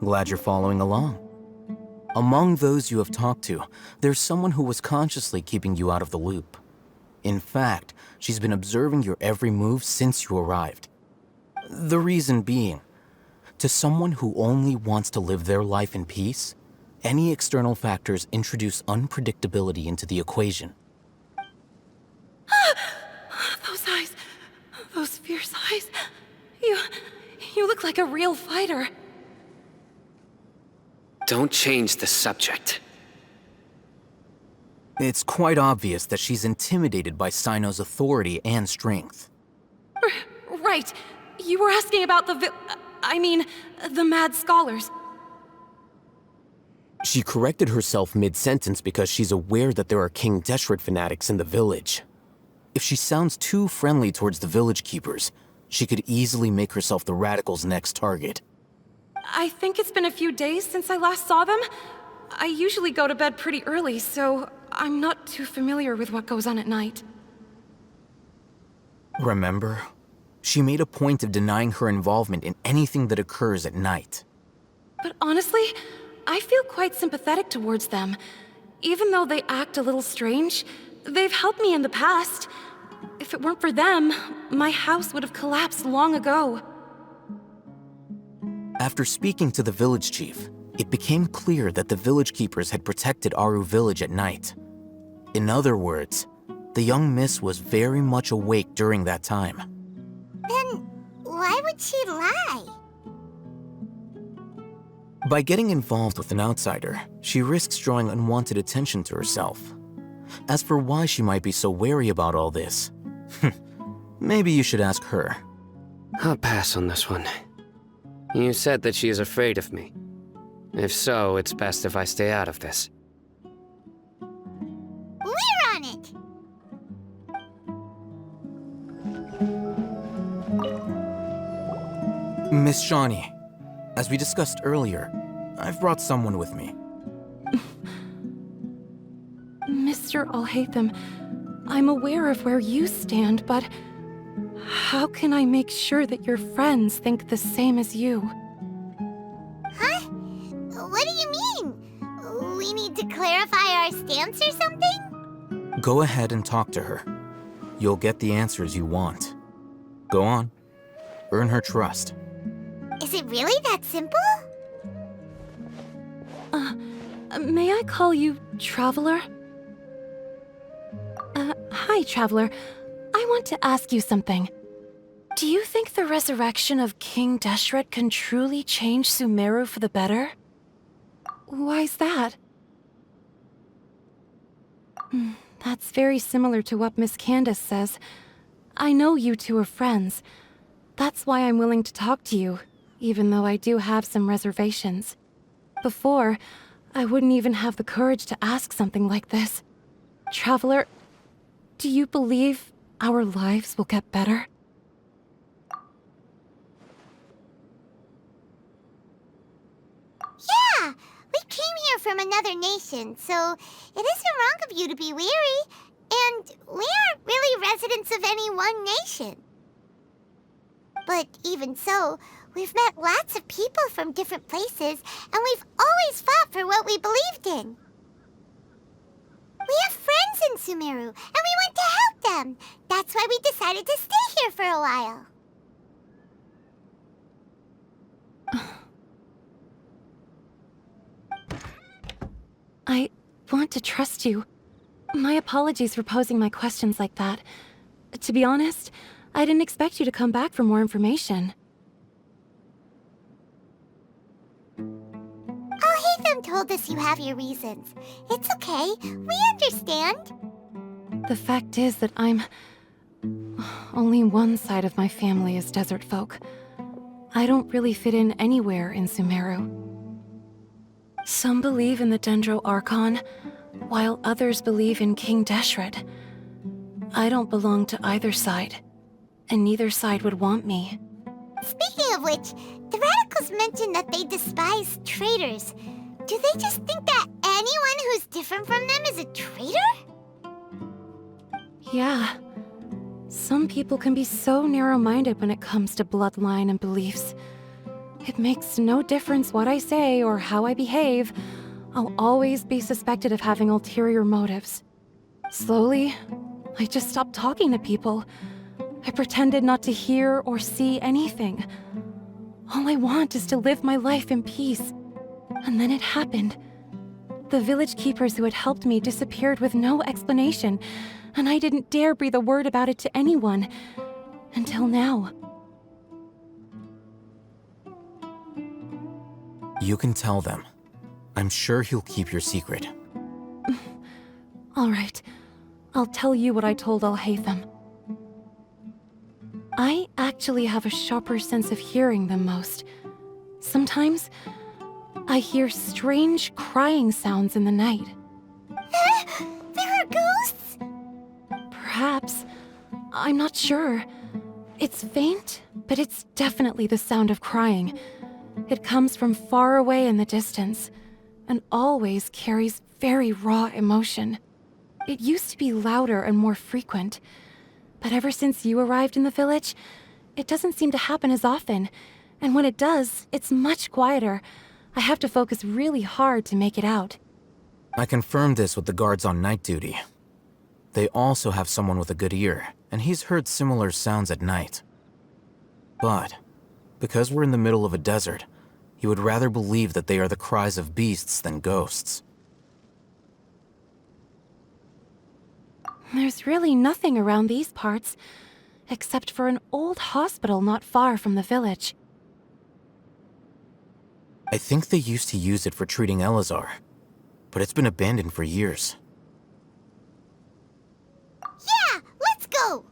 Glad you're following along. Among those you have talked to, there's someone who was consciously keeping you out of the loop. In fact, she's been observing your every move since you arrived. The reason being, to someone who only wants to live their life in peace, any external factors introduce unpredictability into the equation. Those eyes. Those fierce eyes. You look like a real fighter. Don't change the subject. It's quite obvious that she's intimidated by Sino's authority and strength. Right. You were asking about the mad scholars. She corrected herself mid-sentence because she's aware that there are King Deshret fanatics in the village. If she sounds too friendly towards the village keepers, she could easily make herself the radicals' next target. I think it's been a few days since I last saw them. I usually go to bed pretty early, so I'm not too familiar with what goes on at night. Remember? She made a point of denying her involvement in anything that occurs at night. But honestly, I feel quite sympathetic towards them. Even though they act a little strange, they've helped me in the past. If it weren't for them, my house would have collapsed long ago. After speaking to the village chief, it became clear that the village keepers had protected Aru Village at night. In other words, the young miss was very much awake during that time. Then why would she lie? By getting involved with an outsider, she risks drawing unwanted attention to herself. As for why she might be so wary about all this, maybe you should ask her. I'll pass on this one. You said that she is afraid of me. If so, it's best if I stay out of this. We're on it! Miss Shawnee, as we discussed earlier, I've brought someone with me. Mr. Alhaitham, I'm aware of where you stand, but how can I make sure that your friends think the same as you? Huh? What do you mean? We need to clarify our stance or something? Go ahead and talk to her. You'll get the answers you want. Go on. Earn her trust. Is it really that simple? May I call you Traveler? Hi, Traveler. I want to ask you something. Do you think the resurrection of King Deshret can truly change Sumeru for the better? Why's that? That's very similar to what Miss Candace says. I know you two are friends. That's why I'm willing to talk to you, even though I do have some reservations. Before, I wouldn't even have the courage to ask something like this. Traveler, do you believe our lives will get better? Yeah! We came here from another nation, so it isn't wrong of you to be weary. And we aren't really residents of any one nation. But even so, we've met lots of people from different places, and we've always fought for what we believed in. We have friends in Sumeru, and we want to help them. That's why we decided to stay here for a while. want to trust you. My apologies for posing my questions like that. To be honest, I didn't expect you to come back for more information. Hatham told us you have your reasons. It's okay. We understand. The fact is that only one side of my family is desert folk. I don't really fit in anywhere in Sumeru. Some believe in the Dendro Archon, while others believe in King Deshret. I don't belong to either side, and neither side would want me. Speaking of which, the Radicals mentioned that they despise traitors. Do they just think that anyone who's different from them is a traitor? Yeah. Some people can be so narrow-minded when it comes to bloodline and beliefs. It makes no difference what I say or how I behave. I'll always be suspected of having ulterior motives. Slowly, I just stopped talking to people. I pretended not to hear or see anything. All I want is to live my life in peace. And then it happened. The village keepers who had helped me disappeared with no explanation, and I didn't dare breathe a word about it to anyone. Until now. You can tell them. I'm sure he'll keep your secret. All right. I'll tell you what I told Al-Haytham. I actually have a sharper sense of hearing than most. Sometimes, I hear strange crying sounds in the night. There are ghosts? Perhaps. I'm not sure. It's faint, but it's definitely the sound of crying. It comes from far away in the distance, and always carries very raw emotion. It used to be louder and more frequent, but ever since you arrived in the village, it doesn't seem to happen as often, and when it does, it's much quieter. I have to focus really hard to make it out. I confirmed this with the guards on night duty. They also have someone with a good ear, and he's heard similar sounds at night. But, because we're in the middle of a desert, he would rather believe that they are the cries of beasts than ghosts. There's really nothing around these parts, except for an old hospital not far from the village. I think they used to use it for treating Elazar, but it's been abandoned for years. Yeah, let's go!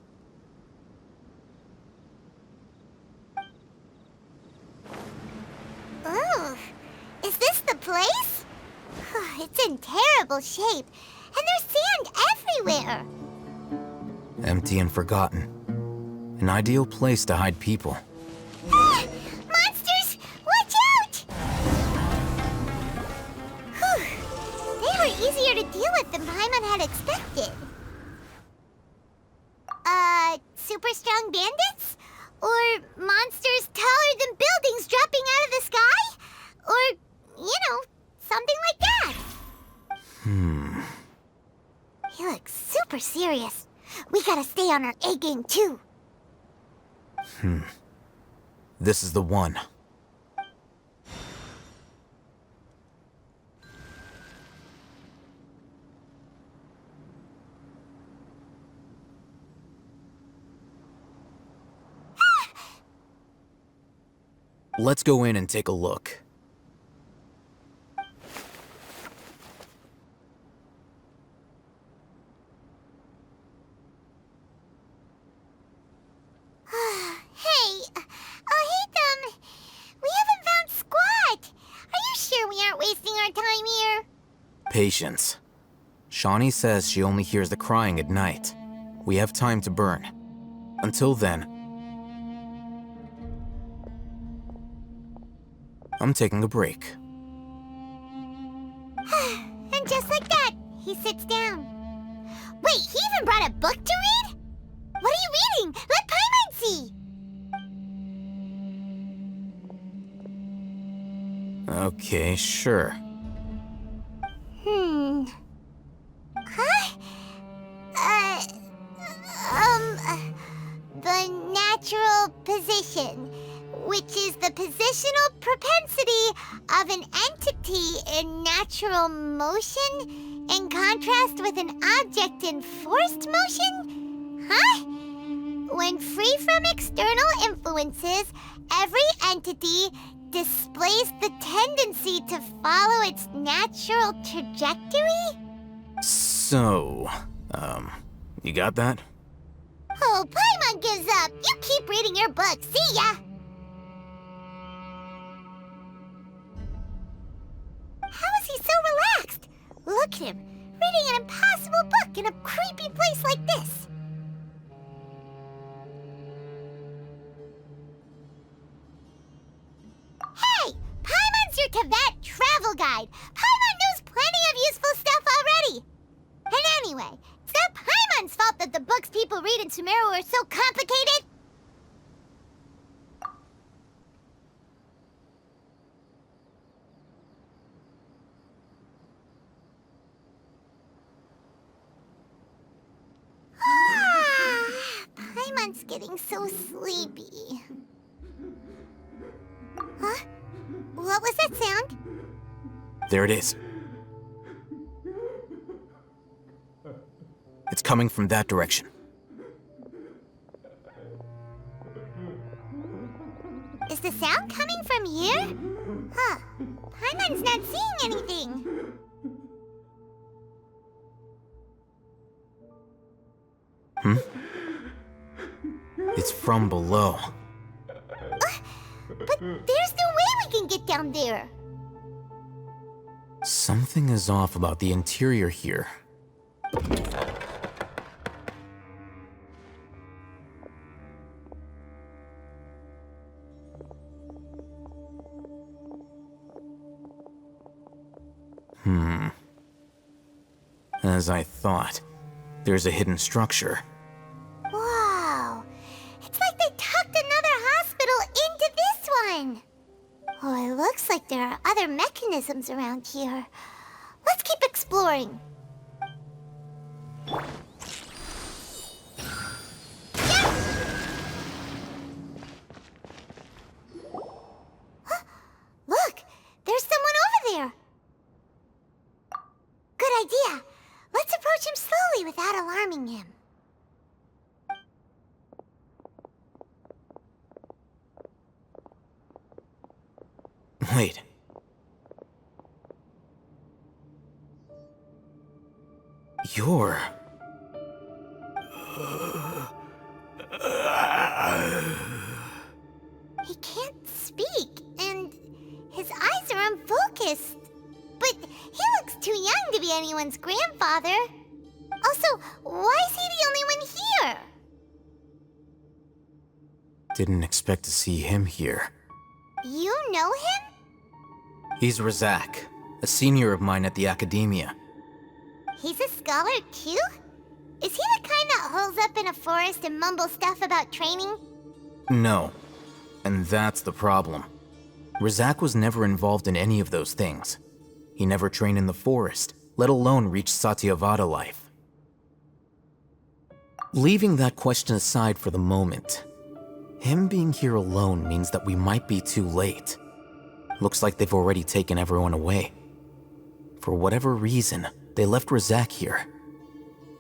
Ooh, is this the place? It's in terrible shape, and there's sand everywhere. Empty and forgotten. An ideal place to hide people. Monsters! Watch out! Whew. They were easier to deal with than Paimon had expected. Super strong bandits? Or monsters taller than buildings dropping out of the sky? Or, something like that. He looks super serious. We gotta stay on our A game too. This is the one. Let's go in and take a look. Hey, Hatham, we haven't found squat. Are you sure we aren't wasting our time here? Patience. Shawnee says she only hears the crying at night. We have time to burn. Until then, I'm taking a break. And just like that, he sits down. Wait, he even brought a book to read? What are you reading? Let Paimon see! Okay, sure. Huh? The natural position, which is the positional propensity of an entity in natural motion in contrast with an object in forced motion? Huh? When free from external influences, every entity displays the tendency to follow its natural trajectory? So, you got that? Oh, Paimon gives up! You keep reading your book, see ya! How is he so relaxed? Look at him, reading an impossible book in a creepy place like this. Hey! Paimon's your Tibet travel guide! Paimon knows plenty of useful stuff already! And anyway, it's not Paimon's fault that the books people read in Sumeru are so complicated! Paimon's getting so sleepy. Huh? What was that sound? There it is. It's coming from that direction. Is the sound coming from here? Huh. Paimon's not seeing anything. It's from below. But there's no way we can get down there. Something is off about the interior here. As I thought, there's a hidden structure. Wow. It's like they tucked another hospital into this one. Oh, it looks like there are other mechanisms around here. Let's keep exploring. Huh? Look, there's someone over there. Good idea. Let's approach him slowly without alarming him. Wait. You're... He can't speak, and his eyes are unfocused. But he looks too young to be anyone's grandfather. Also, why is he the only one here? Didn't expect to see him here. You know him? He's Razak, a senior of mine at the Academia. He's a scholar too? Is he the kind that holes up in a forest and mumbles stuff about training? No. And that's the problem. Razak was never involved in any of those things. He never trained in the forest, let alone reach Satyavada life. Leaving that question aside for the moment, him being here alone means that we might be too late. Looks like they've already taken everyone away. For whatever reason, they left Razak here.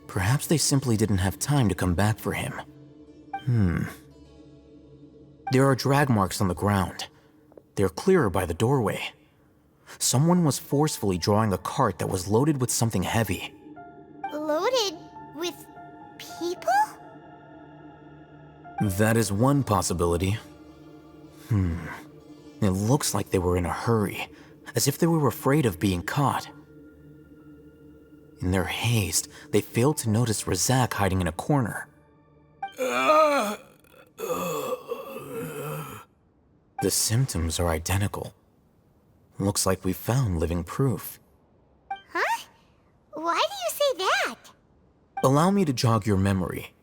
Perhaps they simply didn't have time to come back for him. There are drag marks on the ground. They're clearer by the doorway. Someone was forcefully drawing a cart that was loaded with something heavy. Loaded with people? That is one possibility. It looks like they were in a hurry, as if they were afraid of being caught. In their haste, they failed to notice Razak hiding in a corner. The symptoms are identical. Looks like we found living proof. Huh? Why do you say that? Allow me to jog your memory.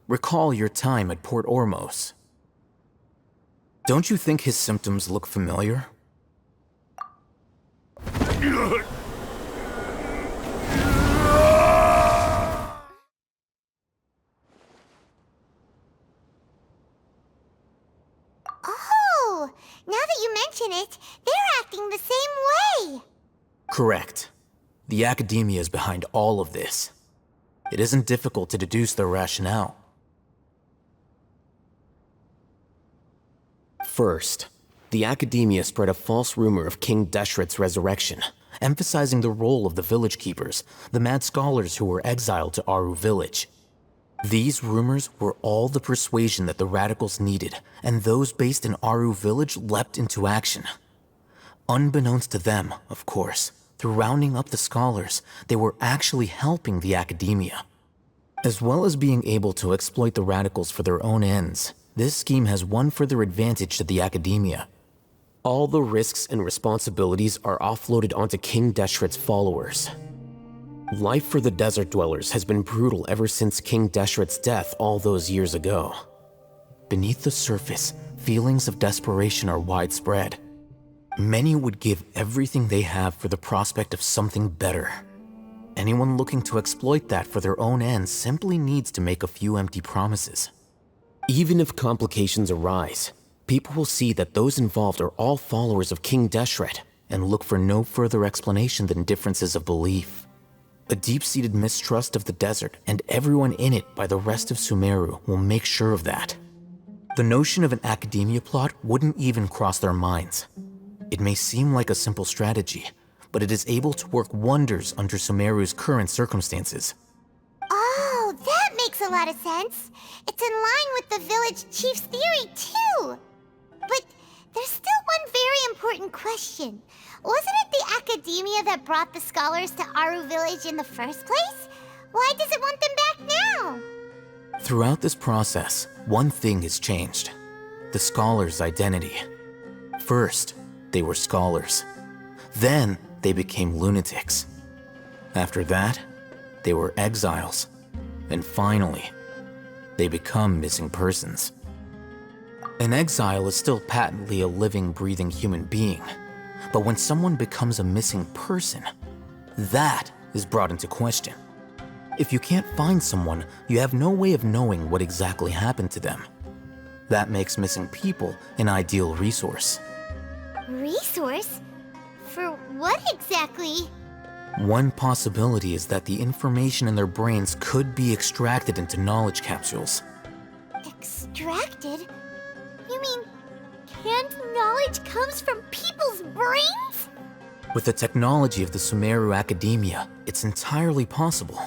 Recall your time at Port Ormos. Don't you think his symptoms look familiar? Oh, now that you mention it, they're acting the same way. Correct. The academia is behind all of this. It isn't difficult to deduce their rationale. First, the academia spread a false rumor of King Deshret's resurrection, emphasizing the role of the village keepers, the mad scholars who were exiled to Aru village. These rumors were all the persuasion that the radicals needed, and those based in Aru village leapt into action. Unbeknownst to them, of course, through rounding up the scholars, they were actually helping the academia. As well as being able to exploit the radicals for their own ends, this scheme has one further advantage to the academia. All the risks and responsibilities are offloaded onto King Deshret's followers. Life for the desert dwellers has been brutal ever since King Deshret's death all those years ago. Beneath the surface, feelings of desperation are widespread. Many would give everything they have for the prospect of something better. Anyone looking to exploit that for their own ends simply needs to make a few empty promises. Even if complications arise, people will see that those involved are all followers of King Deshret and look for no further explanation than differences of belief. A deep-seated mistrust of the desert and everyone in it by the rest of Sumeru will make sure of that. The notion of an academia plot wouldn't even cross their minds. It may seem like a simple strategy, but it is able to work wonders under Sumeru's current circumstances. Oh, that makes a lot of sense. It's in line with the village chief's theory, too. But there's still one very important question. Wasn't it the academia that brought the scholars to Aru village in the first place? Why does it want them back now? Throughout this process, one thing has changed: the scholars' identity. First, they were scholars. Then, they became lunatics. After that, they were exiles. And finally, they become missing persons. An exile is still patently a living, breathing human being. But when someone becomes a missing person, that is brought into question. If you can't find someone, you have no way of knowing what exactly happened to them. That makes missing people an ideal resource. Resource? For what exactly? One possibility is that the information in their brains could be extracted into knowledge capsules. Extracted? You mean canned knowledge comes from people's brains? With the technology of the Sumeru Academia, it's entirely possible.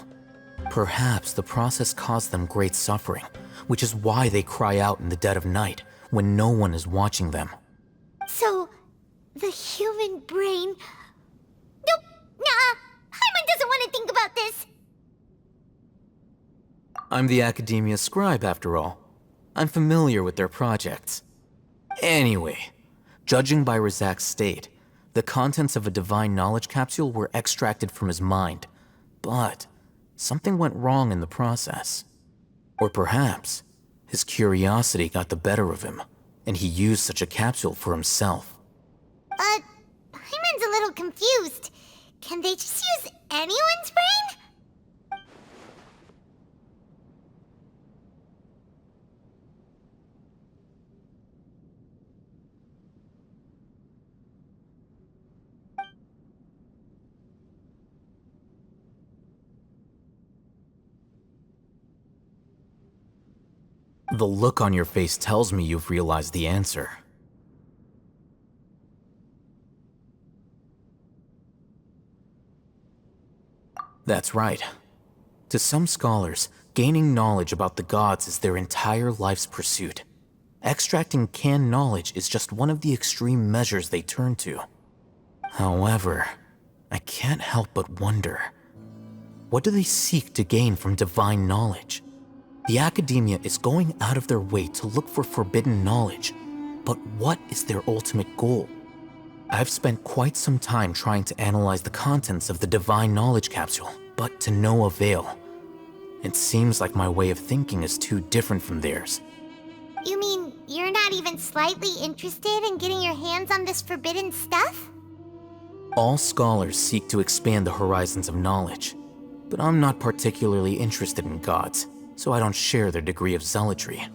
Perhaps the process caused them great suffering, which is why they cry out in the dead of night when no one is watching them. So, the human brain... Nope, nah, Hyman doesn't want to think about this. I'm the Academia scribe, after all. I'm familiar with their projects. Anyway, judging by Razak's state, the contents of a divine knowledge capsule were extracted from his mind. But something went wrong in the process. Or perhaps his curiosity got the better of him, and he used such a capsule for himself. Hyman's a little confused. Can they just use anyone's brain? The look on your face tells me you've realized the answer. That's right. To some scholars, gaining knowledge about the gods is their entire life's pursuit. Extracting canned knowledge is just one of the extreme measures they turn to. However, I can't help but wonder, what do they seek to gain from divine knowledge? The Academia is going out of their way to look for forbidden knowledge, but what is their ultimate goal? I've spent quite some time trying to analyze the contents of the divine knowledge capsule, but to no avail. It seems like my way of thinking is too different from theirs. You mean you're not even slightly interested in getting your hands on this forbidden stuff? All scholars seek to expand the horizons of knowledge, but I'm not particularly interested in gods, so I don't share their degree of zealotry.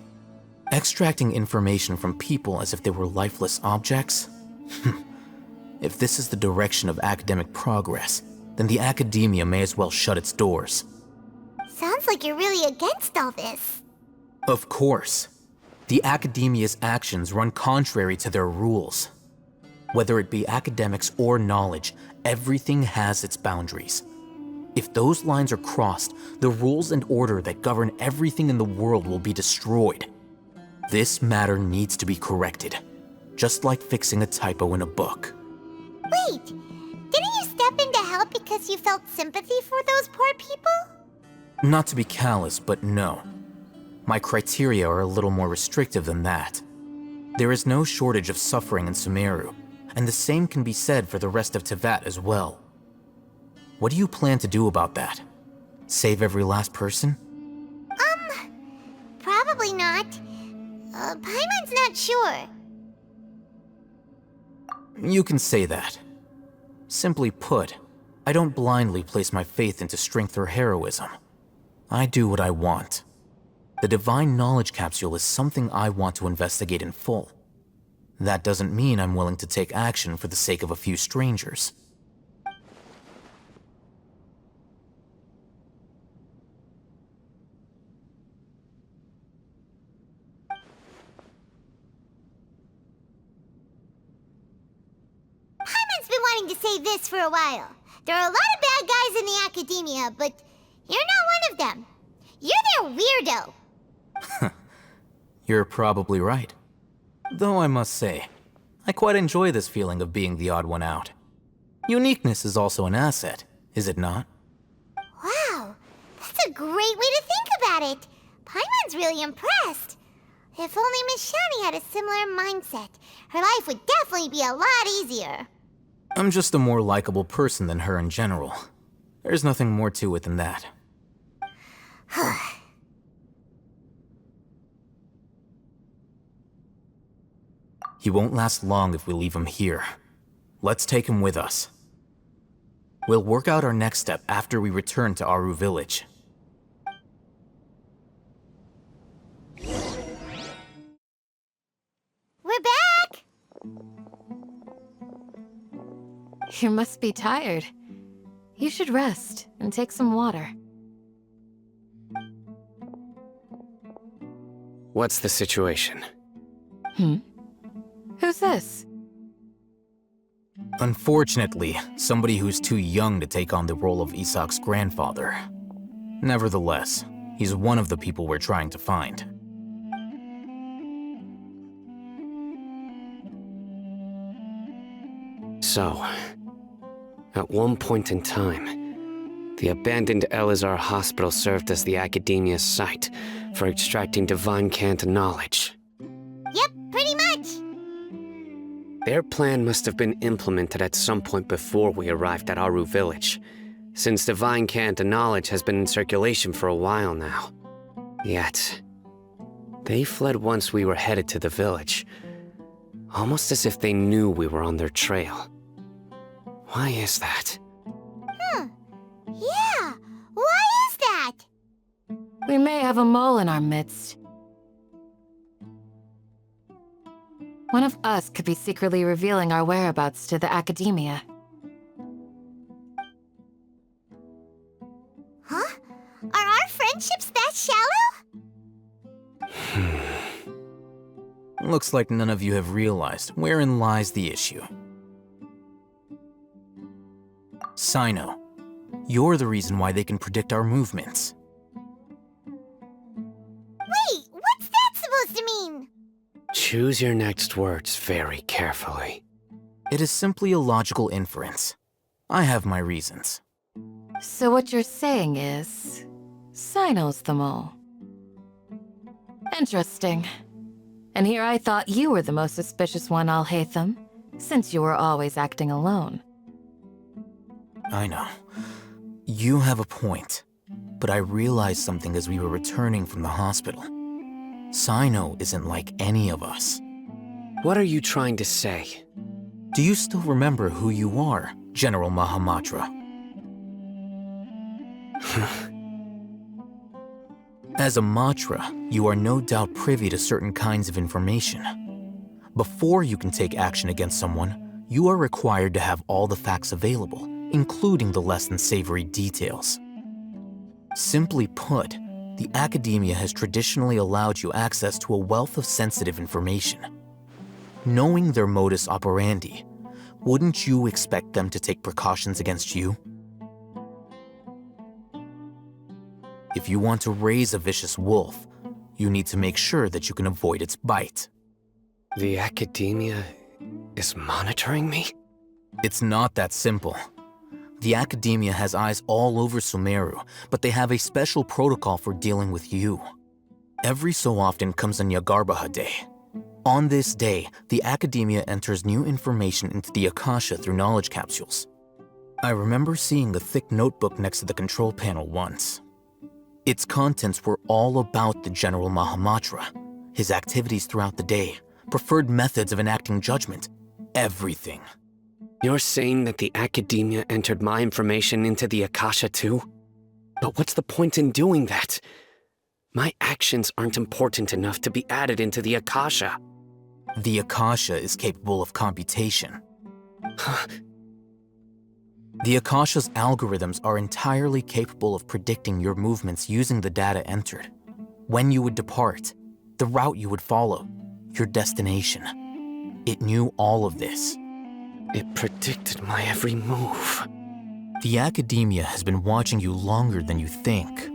Extracting information from people as if they were lifeless objects? If this is the direction of academic progress, then the Academia may as well shut its doors. Sounds like you're really against all this. Of course. The Academia's actions run contrary to their rules. Whether it be academics or knowledge, everything has its boundaries. If those lines are crossed, the rules and order that govern everything in the world will be destroyed. This matter needs to be corrected, just like fixing a typo in a book. Wait, didn't you step in to help because you felt sympathy for those poor people? Not to be callous, but no. My criteria are a little more restrictive than that. There is no shortage of suffering in Sumeru, and the same can be said for the rest of Teyvat as well. What do you plan to do about that? Save every last person? Probably not. Paimon's not sure. You can say that. Simply put, I don't blindly place my faith into strength or heroism. I do what I want. The Divine Knowledge Capsule is something I want to investigate in full. That doesn't mean I'm willing to take action for the sake of a few strangers. Paimon's been wanting to say this for a while. There are a lot of bad guys in the Academia, but you're not one of them. You're their weirdo. You're probably right. Though I must say, I quite enjoy this feeling of being the odd one out. Uniqueness is also an asset, is it not? Wow, that's a great way to think about it. Paimon's really impressed. If only Miss Shani had a similar mindset, her life would definitely be a lot easier. I'm just a more likable person than her in general. There's nothing more to it than that. He won't last long if we leave him here. Let's take him with us. We'll work out our next step after we return to Aru Village. We're back! You must be tired. You should rest and take some water. What's the situation? Who's this? Unfortunately, somebody who's too young to take on the role of Isak's grandfather. Nevertheless, he's one of the people we're trying to find. So, at one point in time, the abandoned Elazar Hospital served as the Academia's site for extracting divine cant knowledge. Yep, pretty much. Their plan must have been implemented at some point before we arrived at Aru Village, since divine cant knowledge has been in circulation for a while now. Yet, they fled once we were headed to the village, almost as if they knew we were on their trail. Why is that? Yeah, why is that? We may have a mole in our midst. One of us could be secretly revealing our whereabouts to the Academia. Huh? Are our friendships that shallow? Looks like none of you have realized wherein lies the issue. Sino, you're the reason why they can predict our movements. Wait, what's that supposed to mean? Choose your next words very carefully. It is simply a logical inference. I have my reasons. So what you're saying is... Sino's the mole. Interesting. And here I thought you were the most suspicious one, Al-Haytham, since you were always acting alone. I know. You have a point. But I realized something as we were returning from the hospital. Sino isn't like any of us. What are you trying to say? Do you still remember who you are, General Mahamatra? As a Matra, you are no doubt privy to certain kinds of information. Before you can take action against someone, you are required to have all the facts available, including the less than savory details. Simply put, the academia has traditionally allowed you access to a wealth of sensitive information. Knowing their modus operandi, wouldn't you expect them to take precautions against you? If you want to raise a vicious wolf, you need to make sure that you can avoid its bite. The academia is monitoring me? It's not that simple. The academia has eyes all over Sumeru, but they have a special protocol for dealing with you. Every so often comes a Nyagarbaha Day. On this day, the academia enters new information into the Akasha through knowledge capsules. I remember seeing the thick notebook next to the control panel once. Its contents were all about the General Mahamatra, his activities throughout the day, preferred methods of enacting judgment, everything. You're saying that the academia entered my information into the Akasha too? But what's the point in doing that? My actions aren't important enough to be added into the Akasha. The Akasha is capable of computation. The Akasha's algorithms are entirely capable of predicting your movements using the data entered. When you would depart, the route you would follow, your destination. It knew all of this. It predicted my every move. The academia has been watching you longer than you think.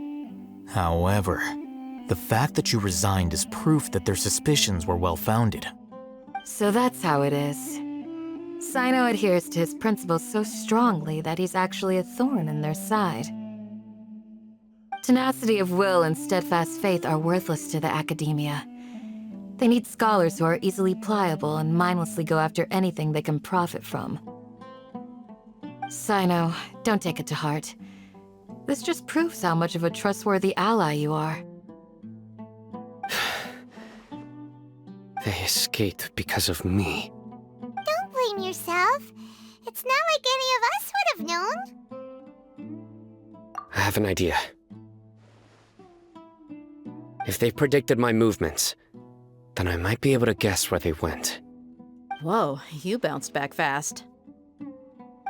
However, the fact that you resigned is proof that their suspicions were well-founded. So that's how it is. Sino adheres to his principles so strongly that he's actually a thorn in their side. Tenacity of will and steadfast faith are worthless to the academia. They need scholars who are easily pliable and mindlessly go after anything they can profit from. Sino, don't take it to heart. This just proves how much of a trustworthy ally you are. They escaped because of me. Don't blame yourself. It's not like any of us would have known. I have an idea. If they predicted my movements, then I might be able to guess where they went. Whoa, you bounced back fast.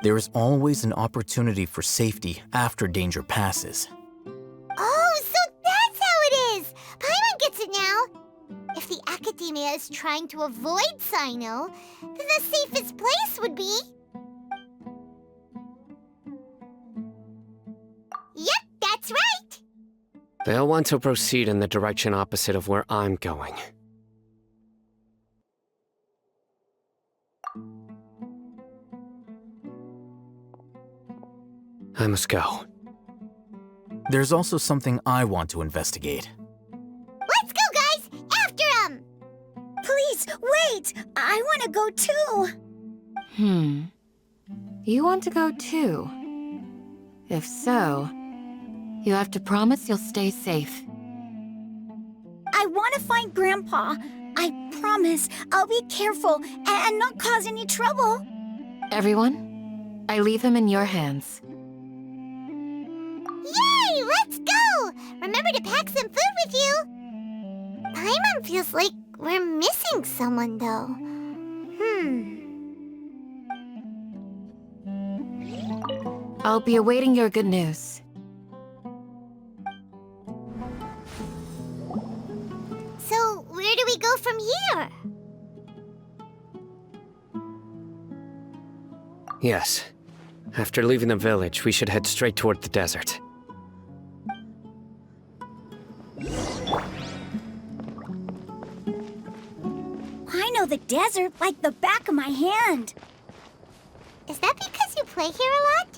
There is always an opportunity for safety after danger passes. Oh, so that's how it is! Paimon gets it now! If the academia is trying to avoid Sino, then the safest place would be... Yep, that's right! They'll want to proceed in the direction opposite of where I'm going. I must go. There's also something I want to investigate. Let's go, guys! After him! Please, wait! I want to go too! You want to go too? If so, you have to promise you'll stay safe. I want to find Grandpa. I promise I'll be careful and not cause any trouble. Everyone, I leave him in your hands. Yay! Let's go! Remember to pack some food with you! Paimon feels like we're missing someone, though. I'll be awaiting your good news. So, where do we go from here? Yes. After leaving the village, we should head straight toward the desert. I know the desert like the back of my hand. Is that because you play here a lot?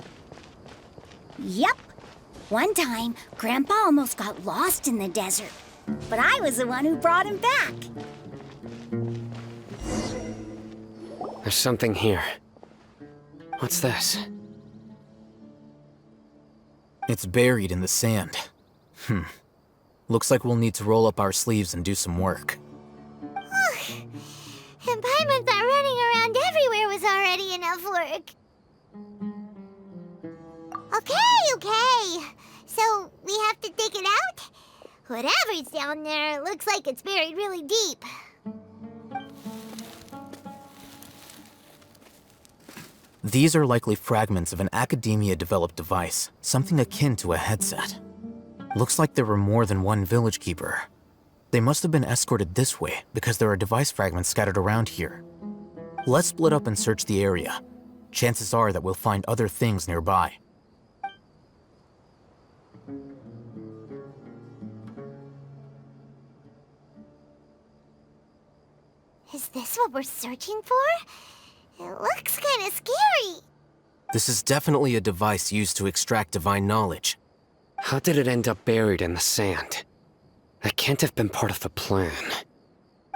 Yep. One time, Grandpa almost got lost in the desert, but I was the one who brought him back. There's something here. What's this? It's buried in the sand. Looks like we'll need to roll up our sleeves and do some work. And Paimon thought running around everywhere was already enough work. Okay. So, we have to dig it out? Whatever's down there looks like it's buried really These are likely fragments of an Academia-developed device, something akin to a headset. Looks like there were more than one village keeper. They must have been escorted this way because there are device fragments scattered around here. Let's split up and search the area. Chances are that we'll find other things nearby. Is this what we're searching for? It looks kinda scary. This is definitely a device used to extract divine knowledge. How did it end up buried in the sand? That can't have been part of the plan.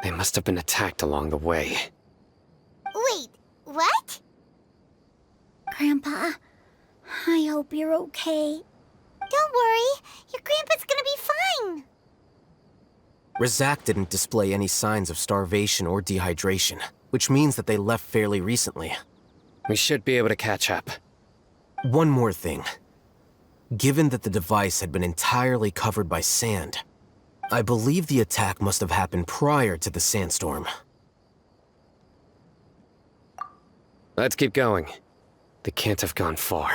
They must have been attacked along the way. Wait, what? Grandpa, I hope you're okay. Don't worry, your grandpa's gonna be fine. Razak didn't display any signs of starvation or dehydration, which means that they left fairly recently. We should be able to catch up. One more thing. Given that the device had been entirely covered by sand, I believe the attack must have happened prior to the sandstorm. Let's keep going. They can't have gone far.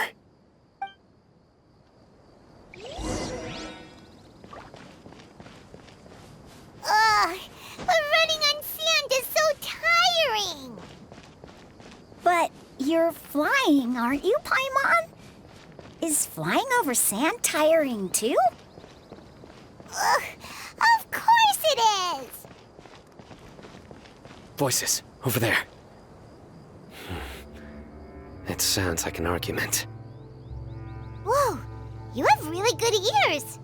Ugh, but running on sand is so tiring. But you're flying, aren't you, Paimon? Is flying over sand tiring too? Ugh, of course it is. Voices, over there. It sounds like an argument. Whoa, you have really good ears.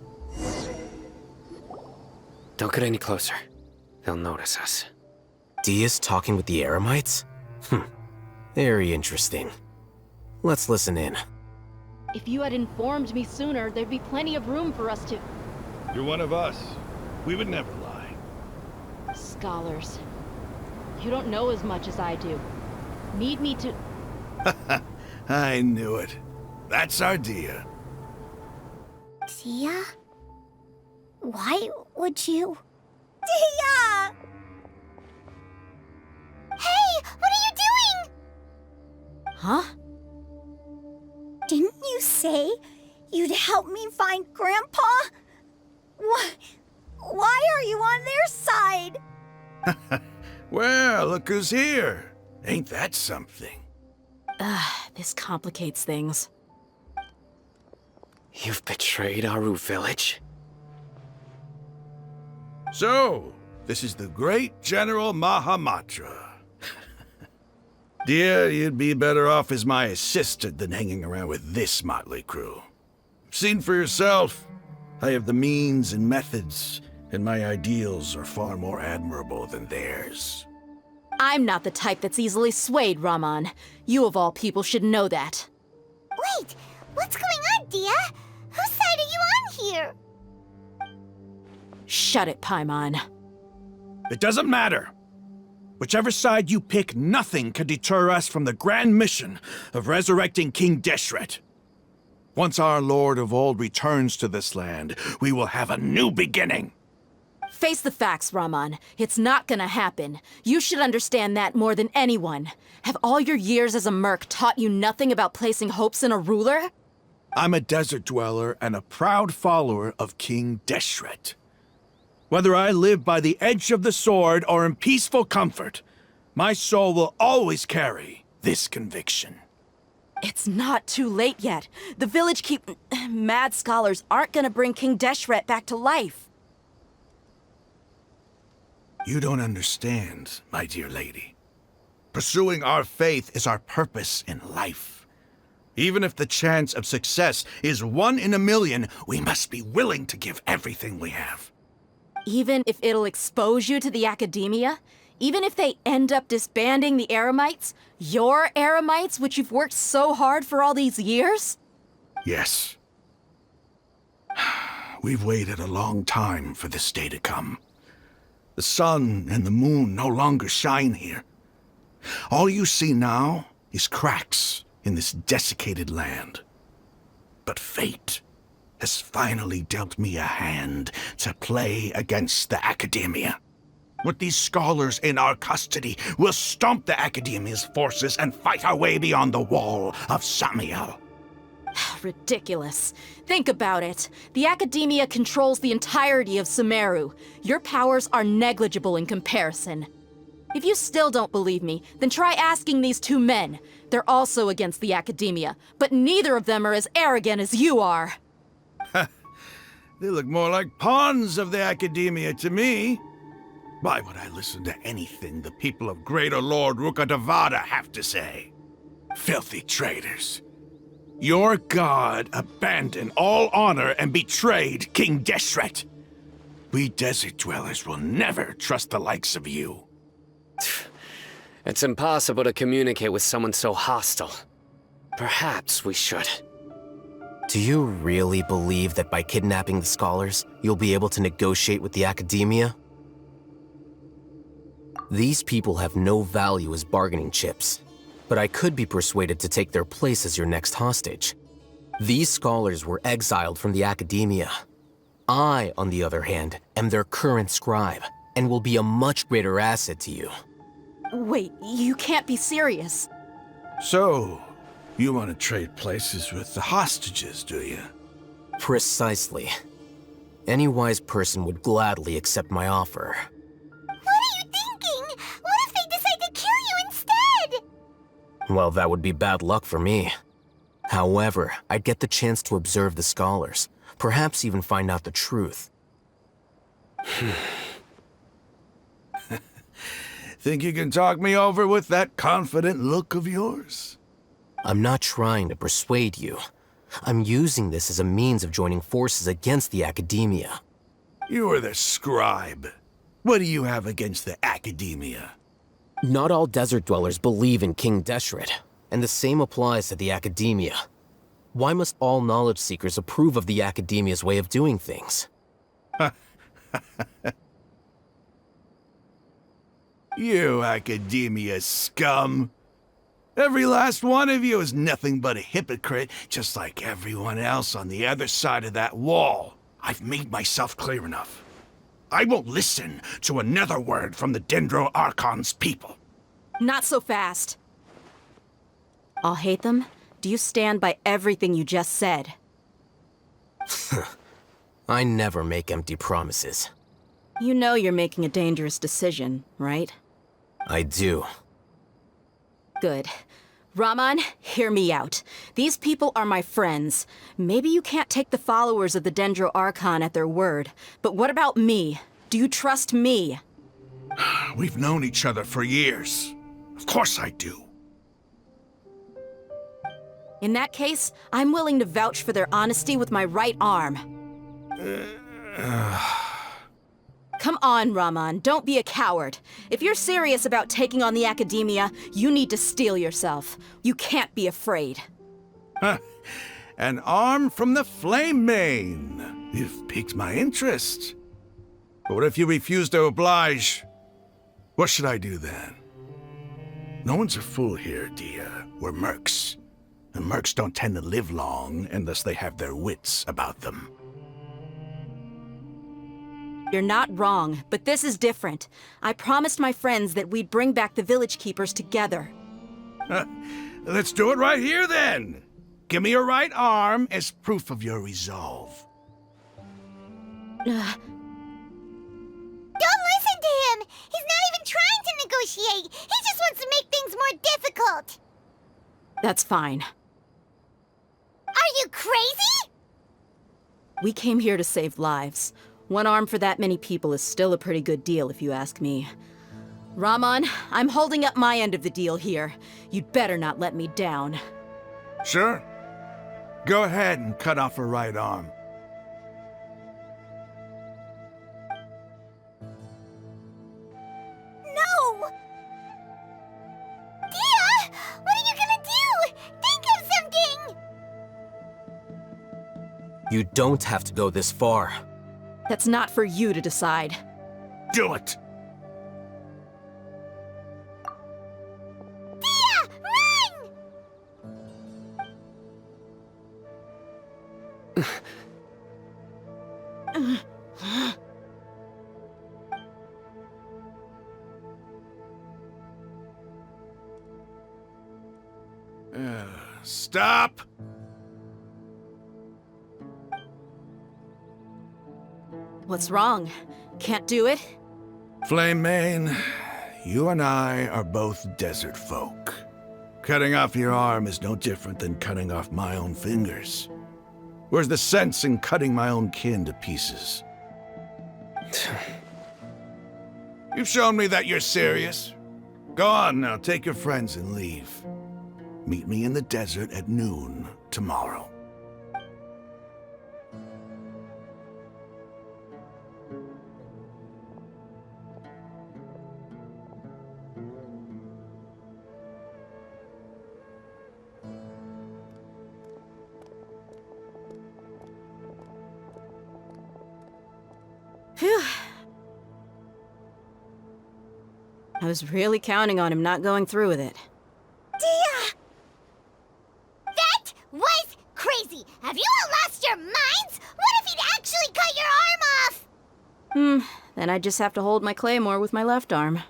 Don't get any closer. They'll notice us. Dia's talking with the Eremites? Very interesting. Let's listen in. If you had informed me sooner, there'd be plenty of room for us to... You're one of us. We would never lie. Scholars. You don't know as much as I do. Need me to... I knew it. That's our Dia. Dia? Why would you... Dia! Hey, what are you doing? Huh? Didn't you say you'd help me find Grandpa? Why are you on their side? Well, look who's here. Ain't that something? This complicates things. You've betrayed Aru village? So, this is the great General Mahamatra. Dear, you'd be better off as my assistant than hanging around with this motley crew. Seen for yourself, I have the means and methods, and my ideals are far more admirable than theirs. I'm not the type that's easily swayed, Raman. You of all people should know that. Wait, what's going on, Dia? Whose side are you on here? Shut it, Paimon. It doesn't matter. Whichever side you pick, nothing can deter us from the grand mission of resurrecting King Deshret. Once our Lord of Old returns to this land, we will have a new beginning. Face the facts, Raman. It's not gonna happen. You should understand that more than anyone. Have all your years as a merc taught you nothing about placing hopes in a ruler? I'm a desert dweller and a proud follower of King Deshret. Whether I live by the edge of the sword or in peaceful comfort, my soul will always carry this conviction. It's not too late yet. The village mad scholars aren't gonna bring King Deshret back to life. You don't understand, my dear lady. Pursuing our faith is our purpose in life. Even if the chance of success is 1 in a million, we must be willing to give everything we have. Even if it'll expose you to the Academia? Even if they end up disbanding the Eremites? Your Eremites, which you've worked so hard for all these years? Yes. We've waited a long time for this day to come. The sun and the moon no longer shine here. All you see now is cracks in this desiccated land. But fate has finally dealt me a hand to play against the Academia. With these scholars in our custody, we'll stomp the Academia's forces and fight our way beyond the wall of Samiel. Ridiculous. Think about it. The Academia controls the entirety of Sumeru. Your powers are negligible in comparison. If you still don't believe me, then try asking these two men. They're also against the Academia, but neither of them are as arrogant as you are. They look more like pawns of the Academia to me. Why would I listen to anything the people of Greater Lord Rukkhadevada have to say? Filthy traitors. Your god abandoned all honor and betrayed King Deshret. We desert dwellers will never trust the likes of you. It's impossible to communicate with someone so hostile. Perhaps we should. Do you really believe that by kidnapping the scholars, you'll be able to negotiate with the Academia? These people have no value as bargaining chips, but I could be persuaded to take their place as your next hostage. These scholars were exiled from the Academia. I, on the other hand, am their current scribe, and will be a much greater asset to you. Wait, you can't be serious. So, you want to trade places with the hostages, do you? Precisely. Any wise person would gladly accept my offer. What are you thinking? What if they decide to kill you instead? Well, that would be bad luck for me. However, I'd get the chance to observe the scholars, perhaps even find out the truth. Think you can talk me over with that confident look of yours? I'm not trying to persuade you. I'm using this as a means of joining forces against the Academia. You are the scribe. What do you have against the Academia? Not all desert dwellers believe in King Deshret, and the same applies to the Academia. Why must all knowledge seekers approve of the Academia's way of doing things? You Academia scum! Every last one of you is nothing but a hypocrite, just like everyone else on the other side of that wall. I've made myself clear enough. I won't listen to another word from the Dendro Archon's people. Not so fast. I'll hate them. Do you stand by everything you just said? I never make empty promises. You know you're making a dangerous decision, right? I do. Good. Raman, hear me out. These people are my friends. Maybe you can't take the followers of the Dendro Archon at their word, but what about me? Do you trust me? We've known each other for years. Of course I do. In that case, I'm willing to vouch for their honesty with my right arm. Come on, Raman, don't be a coward. If you're serious about taking on the Academia, you need to steel yourself. You can't be afraid. An arm from the Flame Mane. You've piqued my interest. But what if you refuse to oblige? What should I do then? No one's a fool here, Dia. We're mercs. And mercs don't tend to live long unless they have their wits about them. You're not wrong, but this is different. I promised my friends that we'd bring back the village keepers together. Let's do it right here, then. Give me your right arm as proof of your resolve. Don't listen to him! He's not even trying to negotiate! He just wants to make things more difficult! That's fine. Are you crazy? We came here to save lives. One arm for that many people is still a pretty good deal, if you ask me. Raman, I'm holding up my end of the deal here. You'd better not let me down. Sure. Go ahead and cut off her right arm. No! Dia! What are you gonna do? Think of something! You don't have to go this far. That's not for you to decide. Do it! Dia! Run! Stop! What's wrong? Can't do it? Flame Mane, you and I are both desert folk. Cutting off your arm is no different than cutting off my own fingers. Where's the sense in cutting my own kin to pieces? You've shown me that you're serious. Go on now, take your friends and leave. Meet me in the desert at noon tomorrow. Phew. I was really counting on him not going through with it. Dia! That was crazy! Have you all lost your minds? What if he'd actually cut your arm off? Then I just have to hold my claymore with my left arm.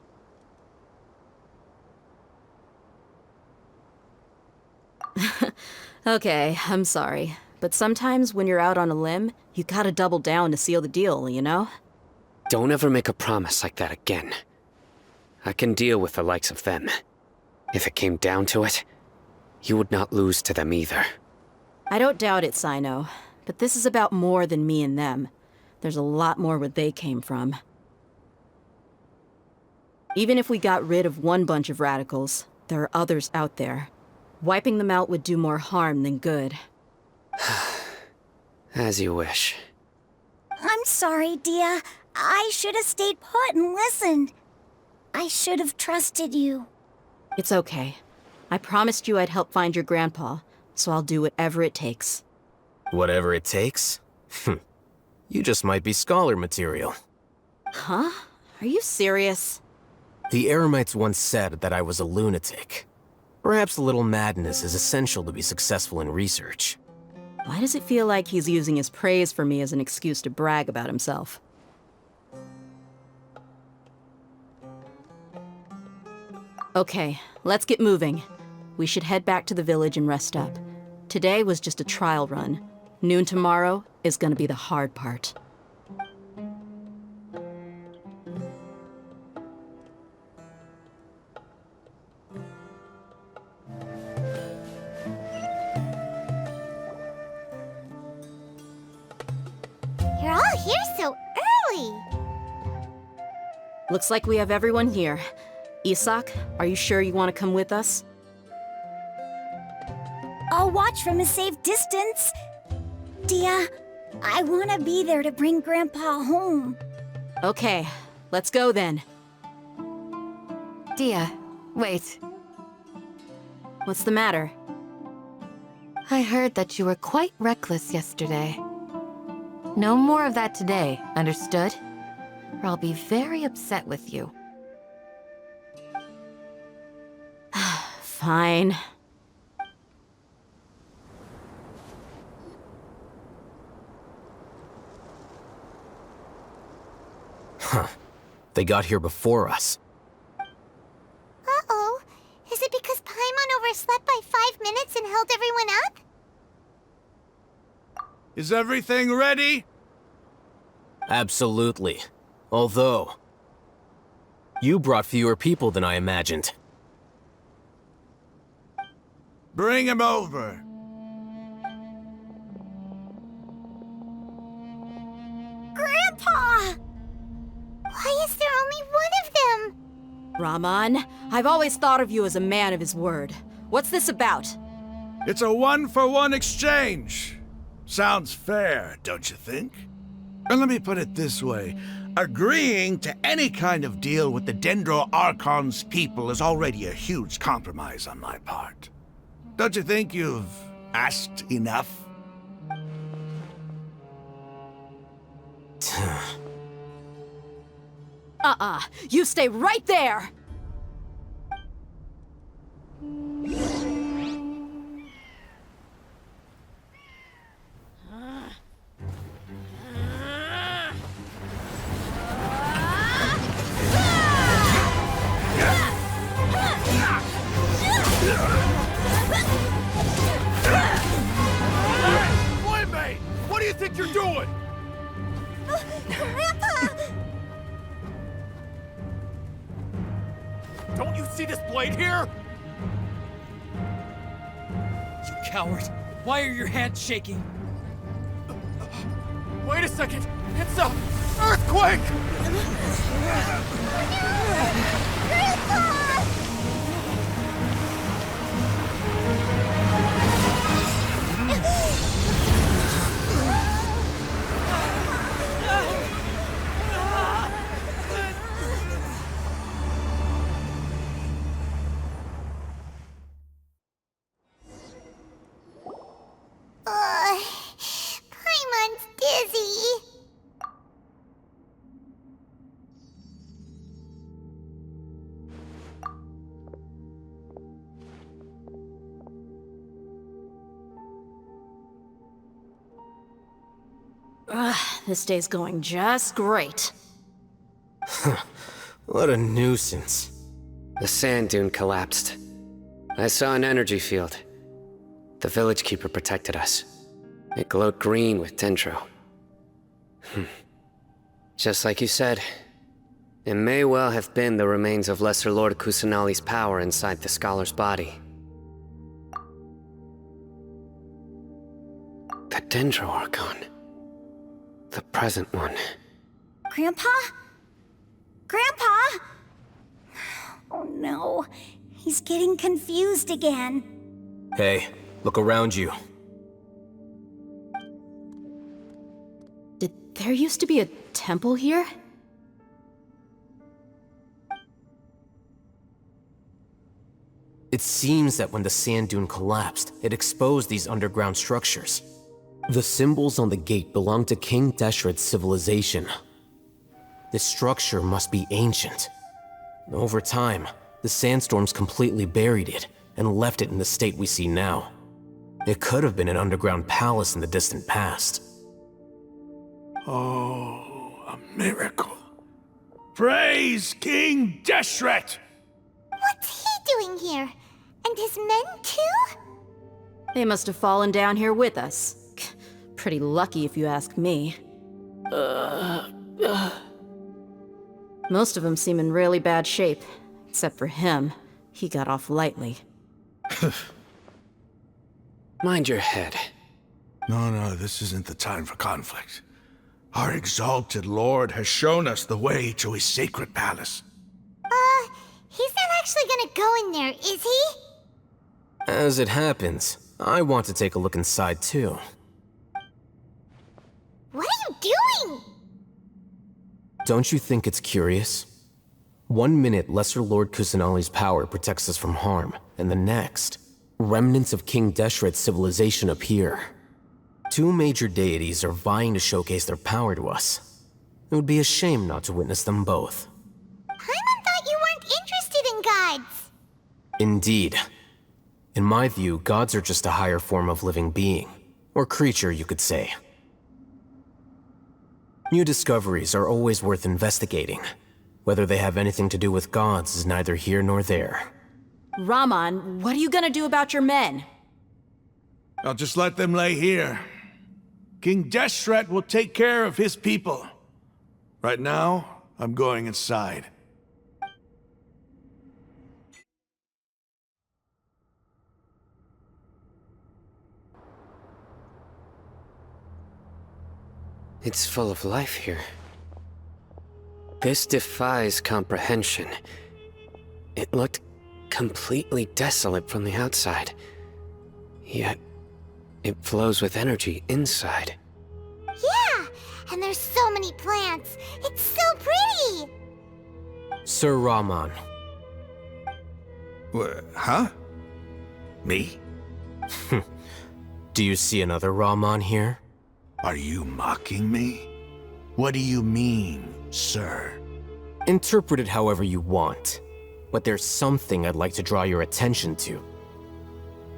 Okay, I'm sorry. But sometimes when you're out on a limb, you gotta double down to seal the deal, you know? Don't ever make a promise like that again. I can deal with the likes of them. If it came down to it, you would not lose to them either. I don't doubt it, Sino. But this is about more than me and them. There's a lot more where they came from. Even if we got rid of one bunch of radicals, there are others out there. Wiping them out would do more harm than good. As you wish. I'm sorry, Dia. I should have stayed put and listened. I should have trusted you. It's okay. I promised you I'd help find your grandpa, so I'll do whatever it takes. Whatever it takes? You just might be scholar material. Huh? Are you serious? The Eremites once said that I was a lunatic. Perhaps a little madness is essential to be successful in research. Why does it feel like he's using his praise for me as an excuse to brag about himself? Okay, let's get moving. We should head back to the village and rest up. Today was just a trial run. Noon tomorrow is gonna be the hard part. You're all here so early. Looks like we have everyone here. Isak, are you sure you want to come with us? I'll watch from a safe distance. Dia, I want to be there to bring Grandpa home. Okay, let's go then. Dia, wait. What's the matter? I heard that you were quite reckless yesterday. No more of that today, understood? Or I'll be very upset with you. Fine. Huh. They got here before us. Uh-oh. Is it because Paimon overslept by 5 minutes and held everyone up? Is everything ready? Absolutely. Although, you brought fewer people than I imagined. Bring him over. Grandpa! Why is there only one of them? Rahman, I've always thought of you as a man of his word. What's this about? It's a one-for-one exchange. Sounds fair, don't you think? And let me put it this way. Agreeing to any kind of deal with the Dendro Archon's people is already a huge compromise on my part. Don't you think you've asked enough? You stay right there! Grandpa! Don't you see this blade here? You coward! Why are your hands shaking? Wait a second! It's a earthquake! Paimon's dizzy. This day's going just great. What a nuisance. The sand dune collapsed. I saw an energy field. The village keeper protected us. It glowed green with dendro. Just like you said, it may well have been the remains of Lesser Lord Kusanali's power inside the scholar's body. The dendro Archon. The present one. Grandpa? Grandpa? Oh no, he's getting confused again. Hey, look around you. Did there used to be a temple here? It seems that when the sand dune collapsed, it exposed these underground structures. The symbols on the gate belong to King Deshret's civilization. This structure must be ancient. Over time, the sandstorms completely buried it and left it in the state we see now. It could have been an underground palace in the distant past. Oh, a miracle. Praise King Deshret! What's he doing here? And his men too? They must have fallen down here with us. Pretty lucky if you ask me. Most of them seem in really bad shape. Except for him. He got off lightly. Mind your head. No, this isn't the time for conflict. Our exalted lord has shown us the way to his sacred palace. He's not actually gonna go in there, is he? As it happens, I want to take a look inside too. What are you doing? Don't you think it's curious? 1 minute, Lesser Lord Kusanali's power protects us from harm, and the next, remnants of King Deshret's civilization appear. 2 major deities are vying to showcase their power to us. It would be a shame not to witness them both. Paimon thought you weren't interested in gods. Indeed. In my view, gods are just a higher form of living being, or creature, you could say. New discoveries are always worth investigating. Whether they have anything to do with gods is neither here nor there. Raman, what are you gonna do about your men? I'll just let them lay here. King Deshret will take care of his people. Right now, I'm going inside. It's full of life here. This defies comprehension. It looked completely desolate from the outside. Yet, it flows with energy inside. Yeah, and there's so many plants. It's so pretty. Sir Raman. Huh? Me? Do you see another Raman here? Are you mocking me? What do you mean, sir? Interpret it however you want, but there's something I'd like to draw your attention to.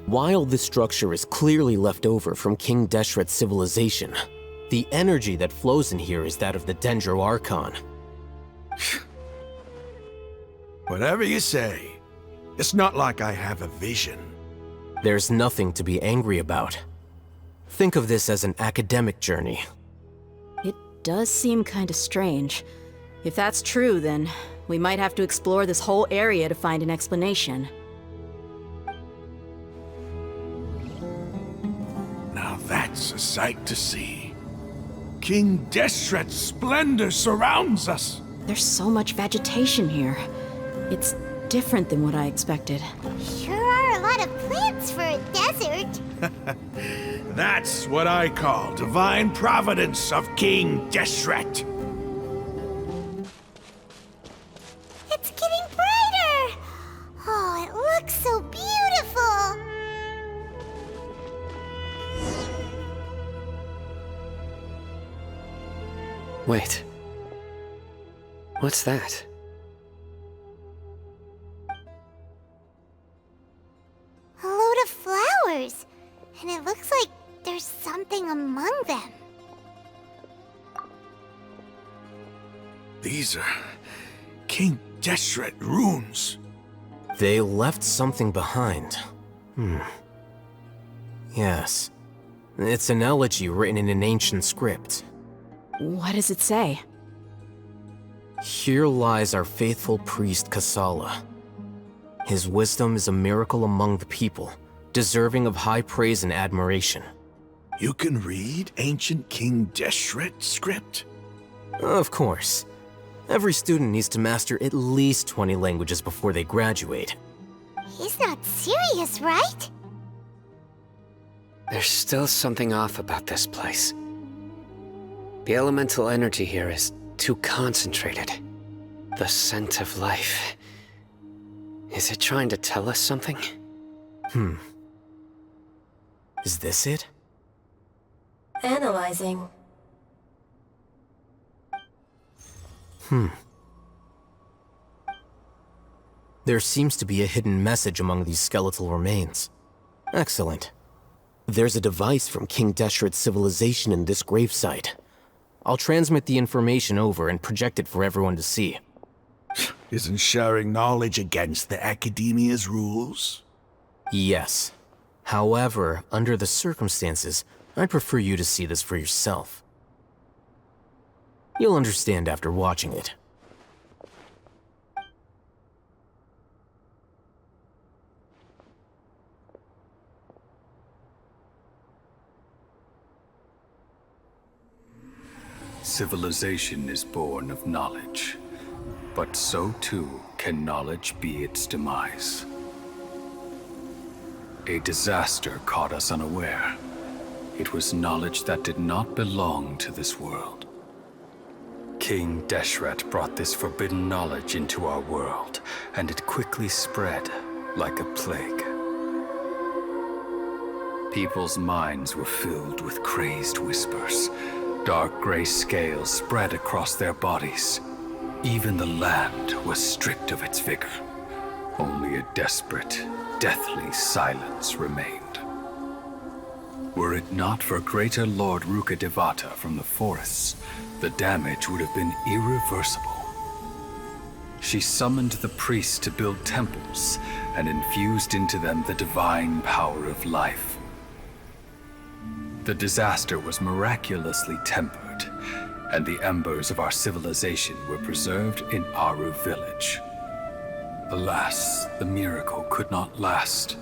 While this structure is clearly left over from King Deshret's civilization, the energy that flows in here is that of the Dendro Archon. Whatever you say. It's not like I have a vision. There's nothing to be angry about. Think of this as an academic journey. It does seem kinda strange. If that's true, then we might have to explore this whole area to find an explanation. Now that's a sight to see. King Deshret's splendor surrounds us. There's so much vegetation here. It's different than what I expected. Sure are a lot of plants for a desert. That's what I call divine providence of King Deshret. It's getting brighter! Oh, it looks so beautiful! Wait. What's that? A load of flowers. And it looks like there's something among them. These are King Deshret runes. They left something behind. Yes. It's an elegy written in an ancient script. What does it say? Here lies our faithful priest Kasala. His wisdom is a miracle among the people, deserving of high praise and admiration. You can read ancient King Deshret script? Of course. Every student needs to master at least 20 languages before they graduate. He's not serious, right? There's still something off about this place. The elemental energy here is too concentrated. The scent of life. Is it trying to tell us something? Is this it? Analyzing. There seems to be a hidden message among these skeletal remains. Excellent. There's a device from King Deshret's civilization in this gravesite. I'll transmit the information over and project it for everyone to see. Isn't sharing knowledge against the Academia's rules? Yes. However, under the circumstances, I'd prefer you to see this for yourself. You'll understand after watching it. Civilization is born of knowledge, but so too can knowledge be its demise. A disaster caught us unaware. It was knowledge that did not belong to this world. King Deshret brought this forbidden knowledge into our world, and it quickly spread like a plague. People's minds were filled with crazed whispers. Dark gray scales spread across their bodies. Even the land was stripped of its vigor. Only a desperate, deathly silence remained. Were it not for greater Lord Rukkhadevata from the forests, the damage would have been irreversible. She summoned the priests to build temples and infused into them the divine power of life. The disaster was miraculously tempered, and the embers of our civilization were preserved in Aru village. Alas, the miracle could not last.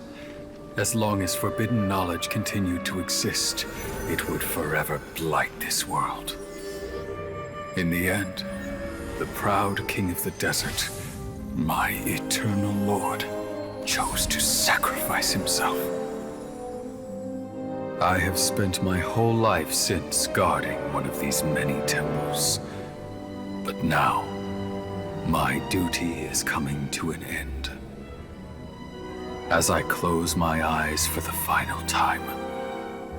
As long as forbidden knowledge continued to exist, it would forever blight this world. In the end, the proud king of the desert, my eternal lord, chose to sacrifice himself. I have spent my whole life since guarding one of these many temples. But now, my duty is coming to an end. As I close my eyes for the final time,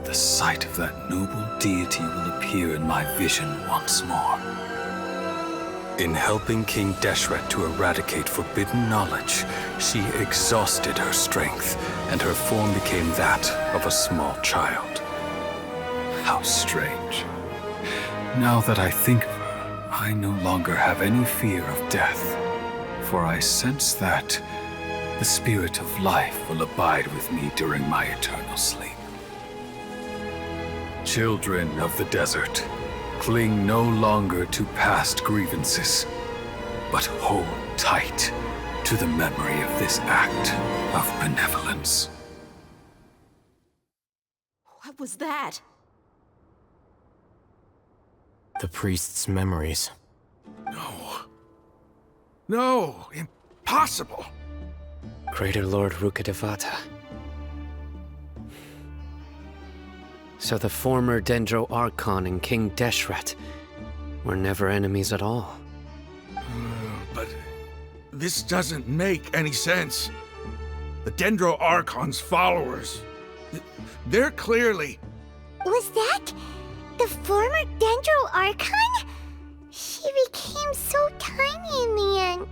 the sight of that noble deity will appear in my vision once more. In helping King Deshret to eradicate forbidden knowledge, she exhausted her strength, and her form became that of a small child. How strange. Now that I think of her, I no longer have any fear of death, for I sense that the spirit of life will abide with me during my eternal sleep. Children of the desert, Cling no longer to past grievances, but hold tight to the memory of this act of benevolence. What was that? The priest's memories. No, impossible. Greater Lord Rukkhadevata. So the former Dendro Archon and King Deshret were never enemies at all. But this doesn't make any sense. The Dendro Archon's followers, they're clearly... Was that the former Dendro Archon? She became so tiny in the end.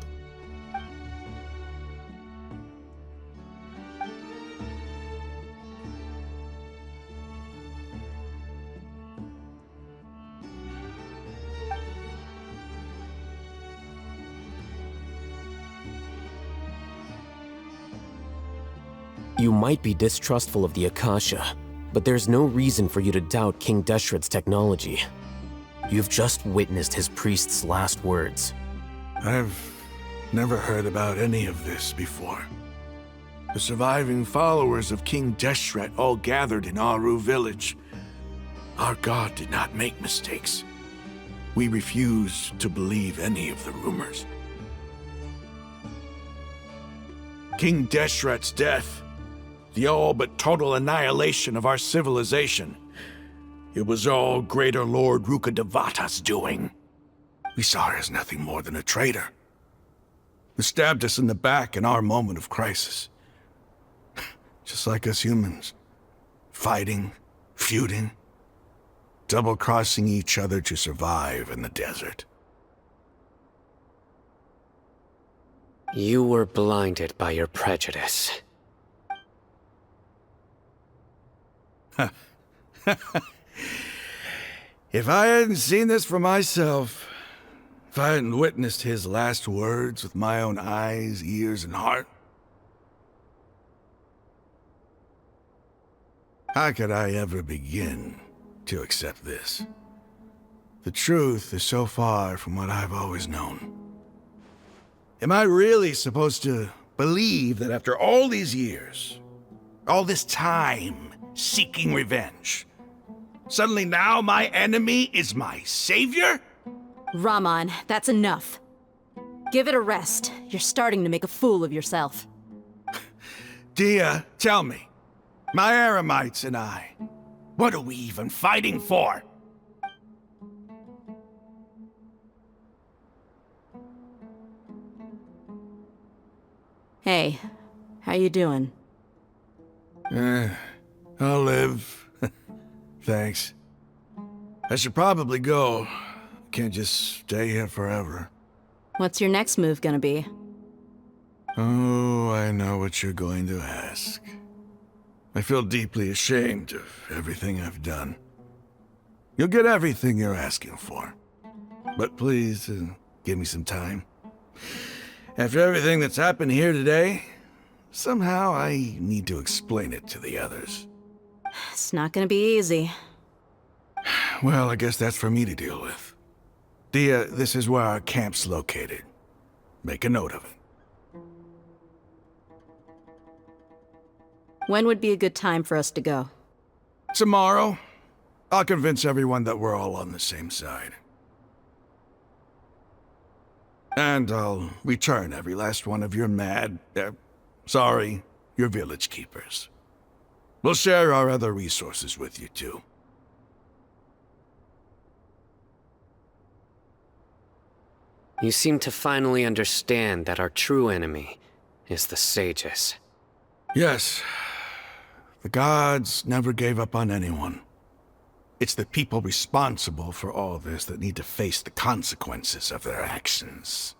You might be distrustful of the Akasha, but there's no reason for you to doubt King Deshret's technology. You've just witnessed his priest's last words. I've never heard about any of this before. The surviving followers of King Deshret all gathered in Aru village. Our god did not make mistakes. We refused to believe any of the rumors. King Deshret's death, the all but total annihilation of our civilization, it was all Greater Lord Rukkhadevata's doing. We saw her as nothing more than a traitor, who stabbed us in the back in our moment of crisis. Just like us humans. Fighting, feuding, double-crossing each other to survive in the desert. You were blinded by your prejudice. If I hadn't seen this for myself, if I hadn't witnessed his last words with my own eyes, ears, and heart, how could I ever begin to accept this? The truth is so far from what I've always known. Am I really supposed to believe that after all these years, all this time seeking revenge, suddenly now my enemy is my savior? Raman, that's enough. Give it a rest. You're starting to make a fool of yourself. Dia, tell me, my Eremites and I, what are we even fighting for? Hey, how you doing? I'll live. Thanks. I should probably go. Can't just stay here forever. What's your next move gonna be? Oh, I know what you're going to ask. I feel deeply ashamed of everything I've done. You'll get everything you're asking for. But please, give me some time. After everything that's happened here today, somehow I need to explain it to the others. It's not gonna be easy. Well, I guess that's for me to deal with. Dia, this is where our camp's located. Make a note of it. When would be a good time for us to go? Tomorrow, I'll convince everyone that we're all on the same side. And I'll return every last one of your your village keepers. We'll share our other resources with you, too. You seem to finally understand that our true enemy is the sages. Yes. The gods never gave up on anyone. It's the people responsible for all this that need to face the consequences of their actions.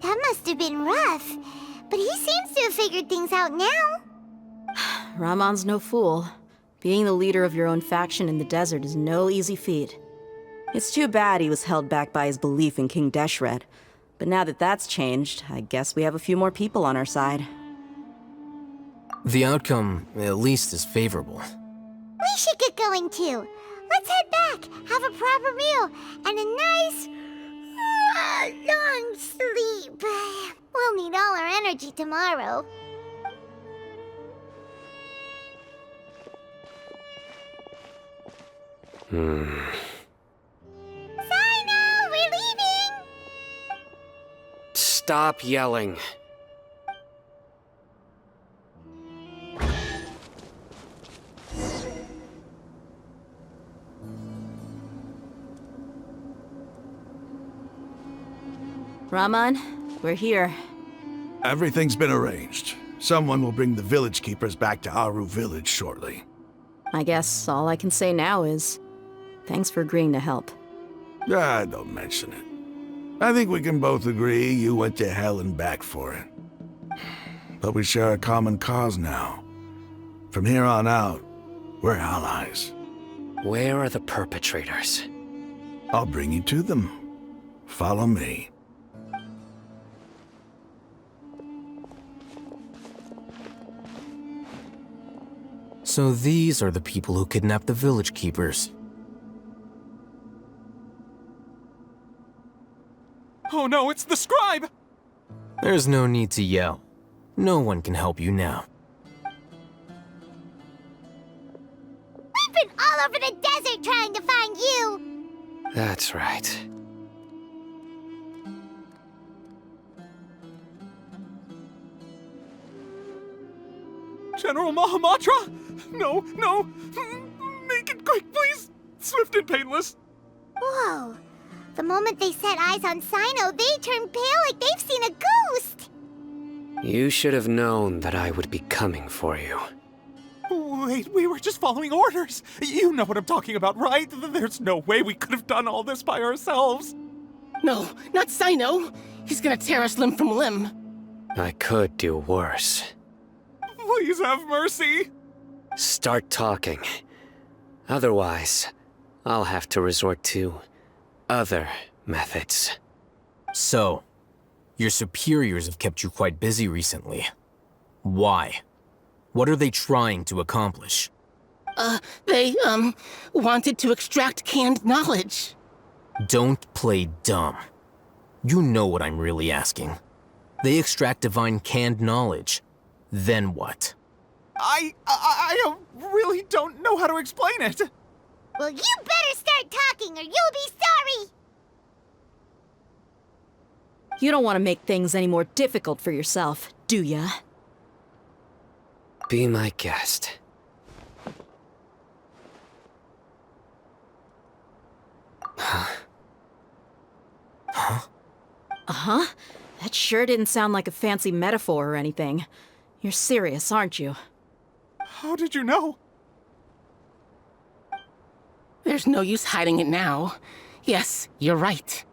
That must have been rough, but he seems to have figured things out now. Raman's no fool. Being the leader of your own faction in the desert is no easy feat. It's too bad he was held back by his belief in King Deshret. But now that that's changed, I guess we have a few more people on our side. The outcome, at least, is favorable. We should get going too. Let's head back, have a proper meal, and a nice, long sleep. We'll need all our energy tomorrow. Sino, we're leaving! Stop yelling. Raman, we're here. Everything's been arranged. Someone will bring the village keepers back to Aru village shortly. I guess all I can say now is thanks for agreeing to help. Don't mention it. I think we can both agree you went to hell and back for it. But we share a common cause now. From here on out, we're allies. Where are the perpetrators? I'll bring you to them. Follow me. So these are the people who kidnapped the village keepers. Oh no, it's the scribe! There's no need to yell. No one can help you now. We've been all over the desert trying to find you! That's right. General Mahamatra? No, no! Make it quick, please! Swift and painless! Whoa. The moment they set eyes on Sino, they turned pale like they've seen a ghost! You should have known that I would be coming for you. Wait, we were just following orders! You know what I'm talking about, right? There's no way we could have done all this by ourselves! No, not Sino! He's gonna tear us limb from limb! I could do worse. Please have mercy! Start talking. Otherwise, I'll have to resort to other methods. So, your superiors have kept you quite busy recently. Why? What are they trying to accomplish? They wanted to extract canned knowledge. Don't play dumb. You know what I'm really asking. They extract divine canned knowledge. Then what? I really don't know how to explain it. Well, you better start talking or you'll be sorry! You don't want to make things any more difficult for yourself, do ya? Be my guest. Uh-huh. That sure didn't sound like a fancy metaphor or anything. You're serious, aren't you? How did you know? There's no use hiding it now. Yes, you're right.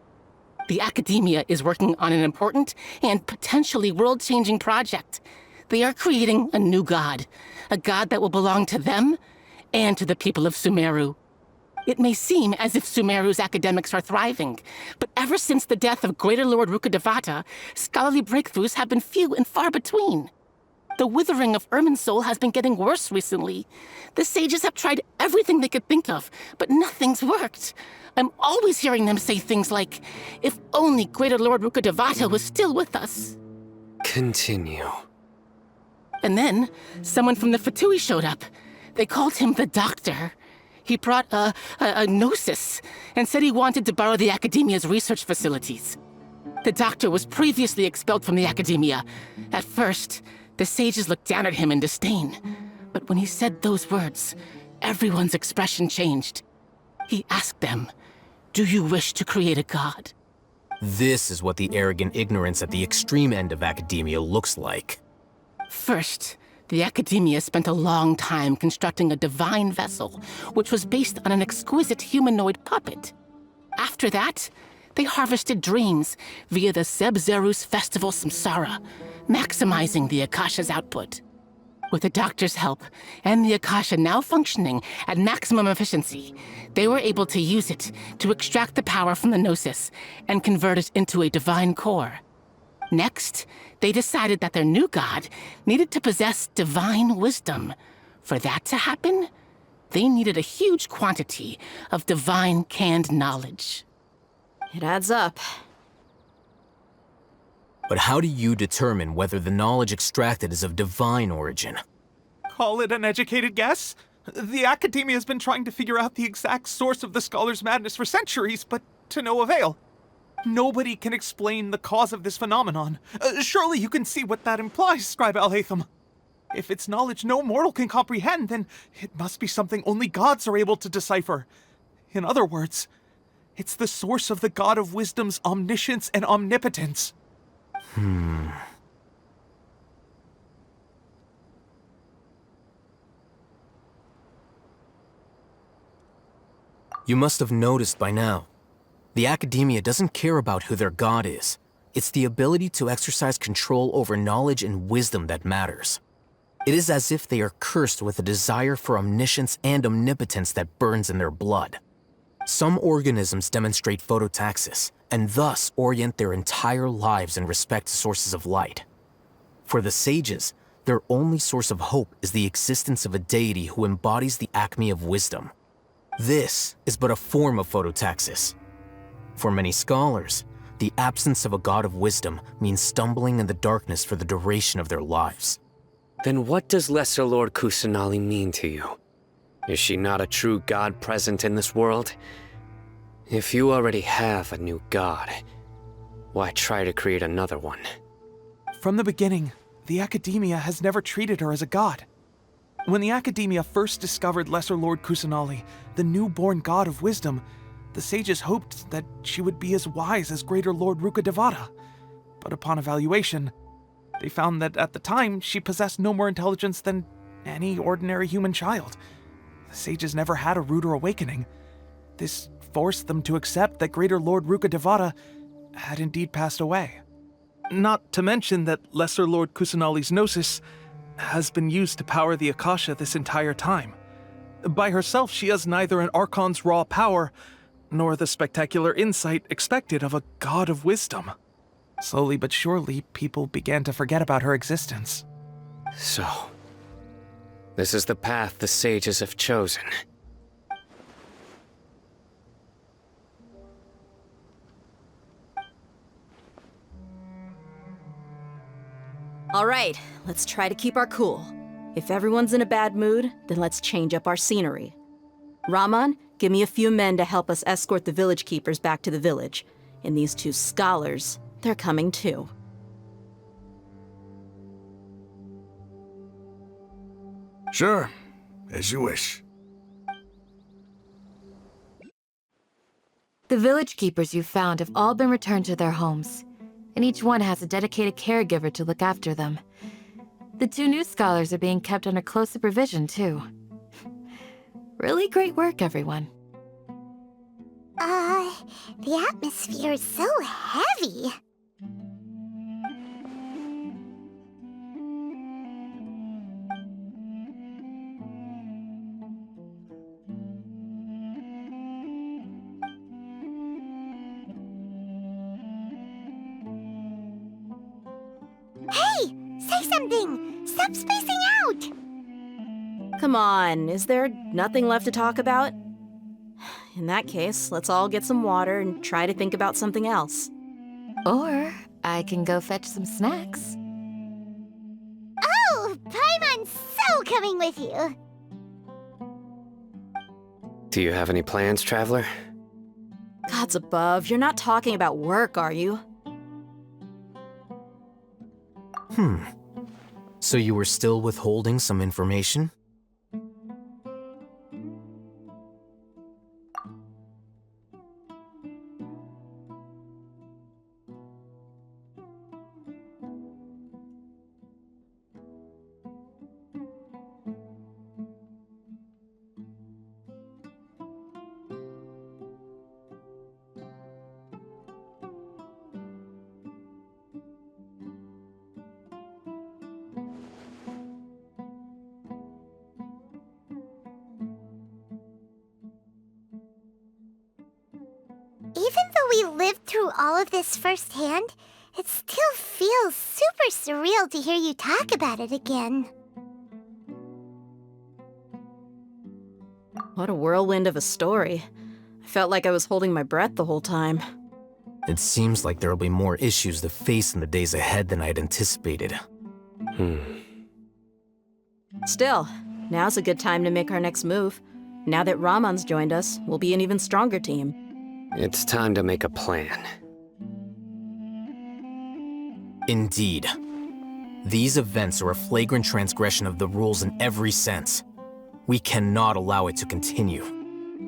The Academia is working on an important and potentially world-changing project. They are creating a new god. A god that will belong to them and to the people of Sumeru. It may seem as if Sumeru's academics are thriving, but ever since the death of Greater Lord Rukkhadevata, scholarly breakthroughs have been few and far between. The withering of Irminsul has been getting worse recently. The sages have tried everything they could think of, but nothing's worked. I'm always hearing them say things like, if only Greater Lord Rukkhadevata was still with us. Continue. And then, someone from the Fatui showed up. They called him the Doctor. He brought a gnosis and said he wanted to borrow the Academia's research facilities. The Doctor was previously expelled from the Academia. At first, the sages looked down at him in disdain. But when he said those words, everyone's expression changed. He asked them, "Do you wish to create a god?" This is what the arrogant ignorance at the extreme end of academia looks like. First, the Academia spent a long time constructing a divine vessel, which was based on an exquisite humanoid puppet. After that, they harvested dreams via the Sebzerus Festival Samsara, maximizing the Akasha's output. With the Doctor's help, and the Akasha now functioning at maximum efficiency, they were able to use it to extract the power from the Gnosis and convert it into a divine core. Next, they decided that their new god needed to possess divine wisdom. For that to happen, they needed a huge quantity of divine canned knowledge. It adds up. But how do you determine whether the knowledge extracted is of divine origin? Call it an educated guess? The Academia has been trying to figure out the exact source of the Scholar's madness for centuries, but to no avail. Nobody can explain the cause of this phenomenon. Surely you can see what that implies, Scribe Alhaitham. If it's knowledge no mortal can comprehend, then it must be something only gods are able to decipher. In other words, it's the source of the God of Wisdom's omniscience and omnipotence. You must have noticed by now. The Academia doesn't care about who their god is. It's the ability to exercise control over knowledge and wisdom that matters. It is as if they are cursed with a desire for omniscience and omnipotence that burns in their blood. Some organisms demonstrate phototaxis, and thus orient their entire lives in respect to sources of light. For the sages, their only source of hope is the existence of a deity who embodies the acme of wisdom. This is but a form of phototaxis. For many scholars, the absence of a god of wisdom means stumbling in the darkness for the duration of their lives. Then what does Lesser Lord Kusanali mean to you? Is she not a true god present in this world? If you already have a new god, why try to create another one? From the beginning, the Academia has never treated her as a god. When the Academia first discovered Lesser Lord Kusanali, the newborn god of wisdom, the sages hoped that she would be as wise as Greater Lord Rukkhadevata. But upon evaluation, they found that at the time she possessed no more intelligence than any ordinary human child. The sages never had a ruder awakening. This forced them to accept that Greater Lord Rukkhadevata had indeed passed away. Not to mention that Lesser Lord Kusanali's gnosis has been used to power the Akasha this entire time. By herself, she has neither an Archon's raw power, nor the spectacular insight expected of a god of wisdom. Slowly but surely, people began to forget about her existence. So, this is the path the sages have chosen. All right, let's try to keep our cool. If everyone's in a bad mood, then let's change up our scenery. Raman, give me a few men to help us escort the village keepers back to the village. And these two scholars, they're coming too. Sure, as you wish. The village keepers you found have all been returned to their homes, and each one has a dedicated caregiver to look after them. The two new scholars are being kept under close supervision, too. Really great work, everyone. The atmosphere is so heavy. Hey! Say something! Stop spacing out! Come on, is there nothing left to talk about? In that case, let's all get some water and try to think about something else. Or I can go fetch some snacks. Oh! Paimon's so coming with you! Do you have any plans, traveler? Gods above, you're not talking about work, are you? So you were still withholding some information? Even though we lived through all of this firsthand, it still feels super surreal to hear you talk about it again. What a whirlwind of a story. I felt like I was holding my breath the whole time. It seems like there will be more issues to face in the days ahead than I'd anticipated. Still, now's a good time to make our next move. Now that Ramon's joined us, we'll be an even stronger team. It's time to make a plan. Indeed. These events are a flagrant transgression of the rules in every sense. We cannot allow it to continue.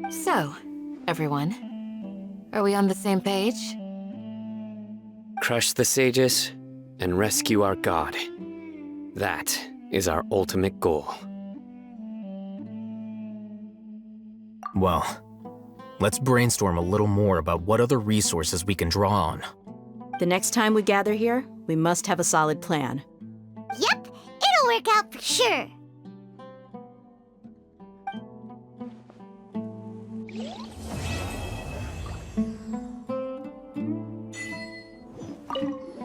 So, everyone, are we on the same page? Crush the sages and rescue our god. That is our ultimate goal. Well, let's brainstorm a little more about what other resources we can draw on. The next time we gather here, we must have a solid plan. Yep, it'll work out for sure.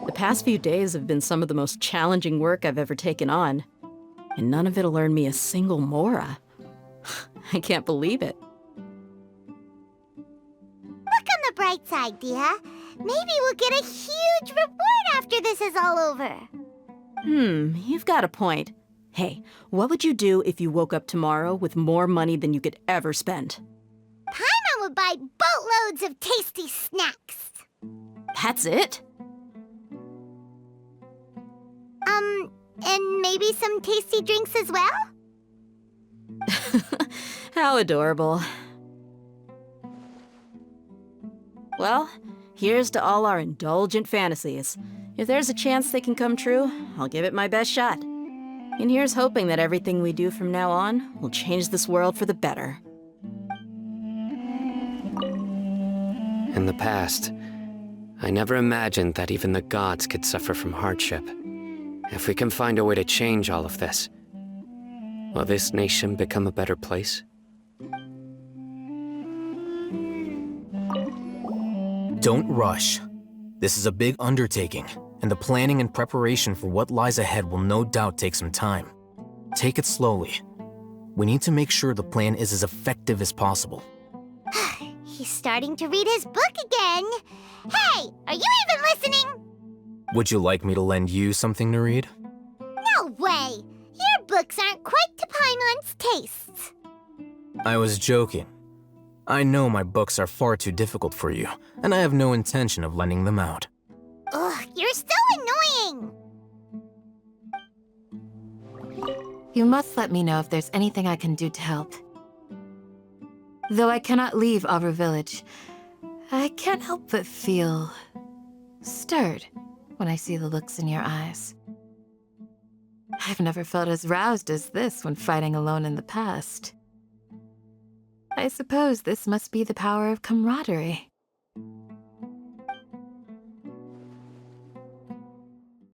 The past few days have been some of the most challenging work I've ever taken on. And none of it'll earn me a single mora. I can't believe it. Look on the bright side, Dia. Maybe we'll get a huge reward after this is all over. You've got a point. Hey, what would you do if you woke up tomorrow with more money than you could ever spend? Paimon would buy boatloads of tasty snacks. That's it? And maybe some tasty drinks as well? How adorable. Well, here's to all our indulgent fantasies. If there's a chance they can come true, I'll give it my best shot. And here's hoping that everything we do from now on will change this world for the better. In the past, I never imagined that even the gods could suffer from hardship. If we can find a way to change all of this, will this nation become a better place? Don't rush. This is a big undertaking, and the planning and preparation for what lies ahead will no doubt take some time. Take it slowly. We need to make sure the plan is as effective as possible. He's starting to read his book again. Hey, are you even listening? Would you like me to lend you something to read? No way! Your books aren't quite to Paimon's tastes. I was joking. I know my books are far too difficult for you, and I have no intention of lending them out. Ugh, you're so annoying! You must let me know if there's anything I can do to help. Though I cannot leave Aru Village, I can't help but feel stirred when I see the looks in your eyes. I've never felt as roused as this when fighting alone in the past. I suppose this must be the power of camaraderie.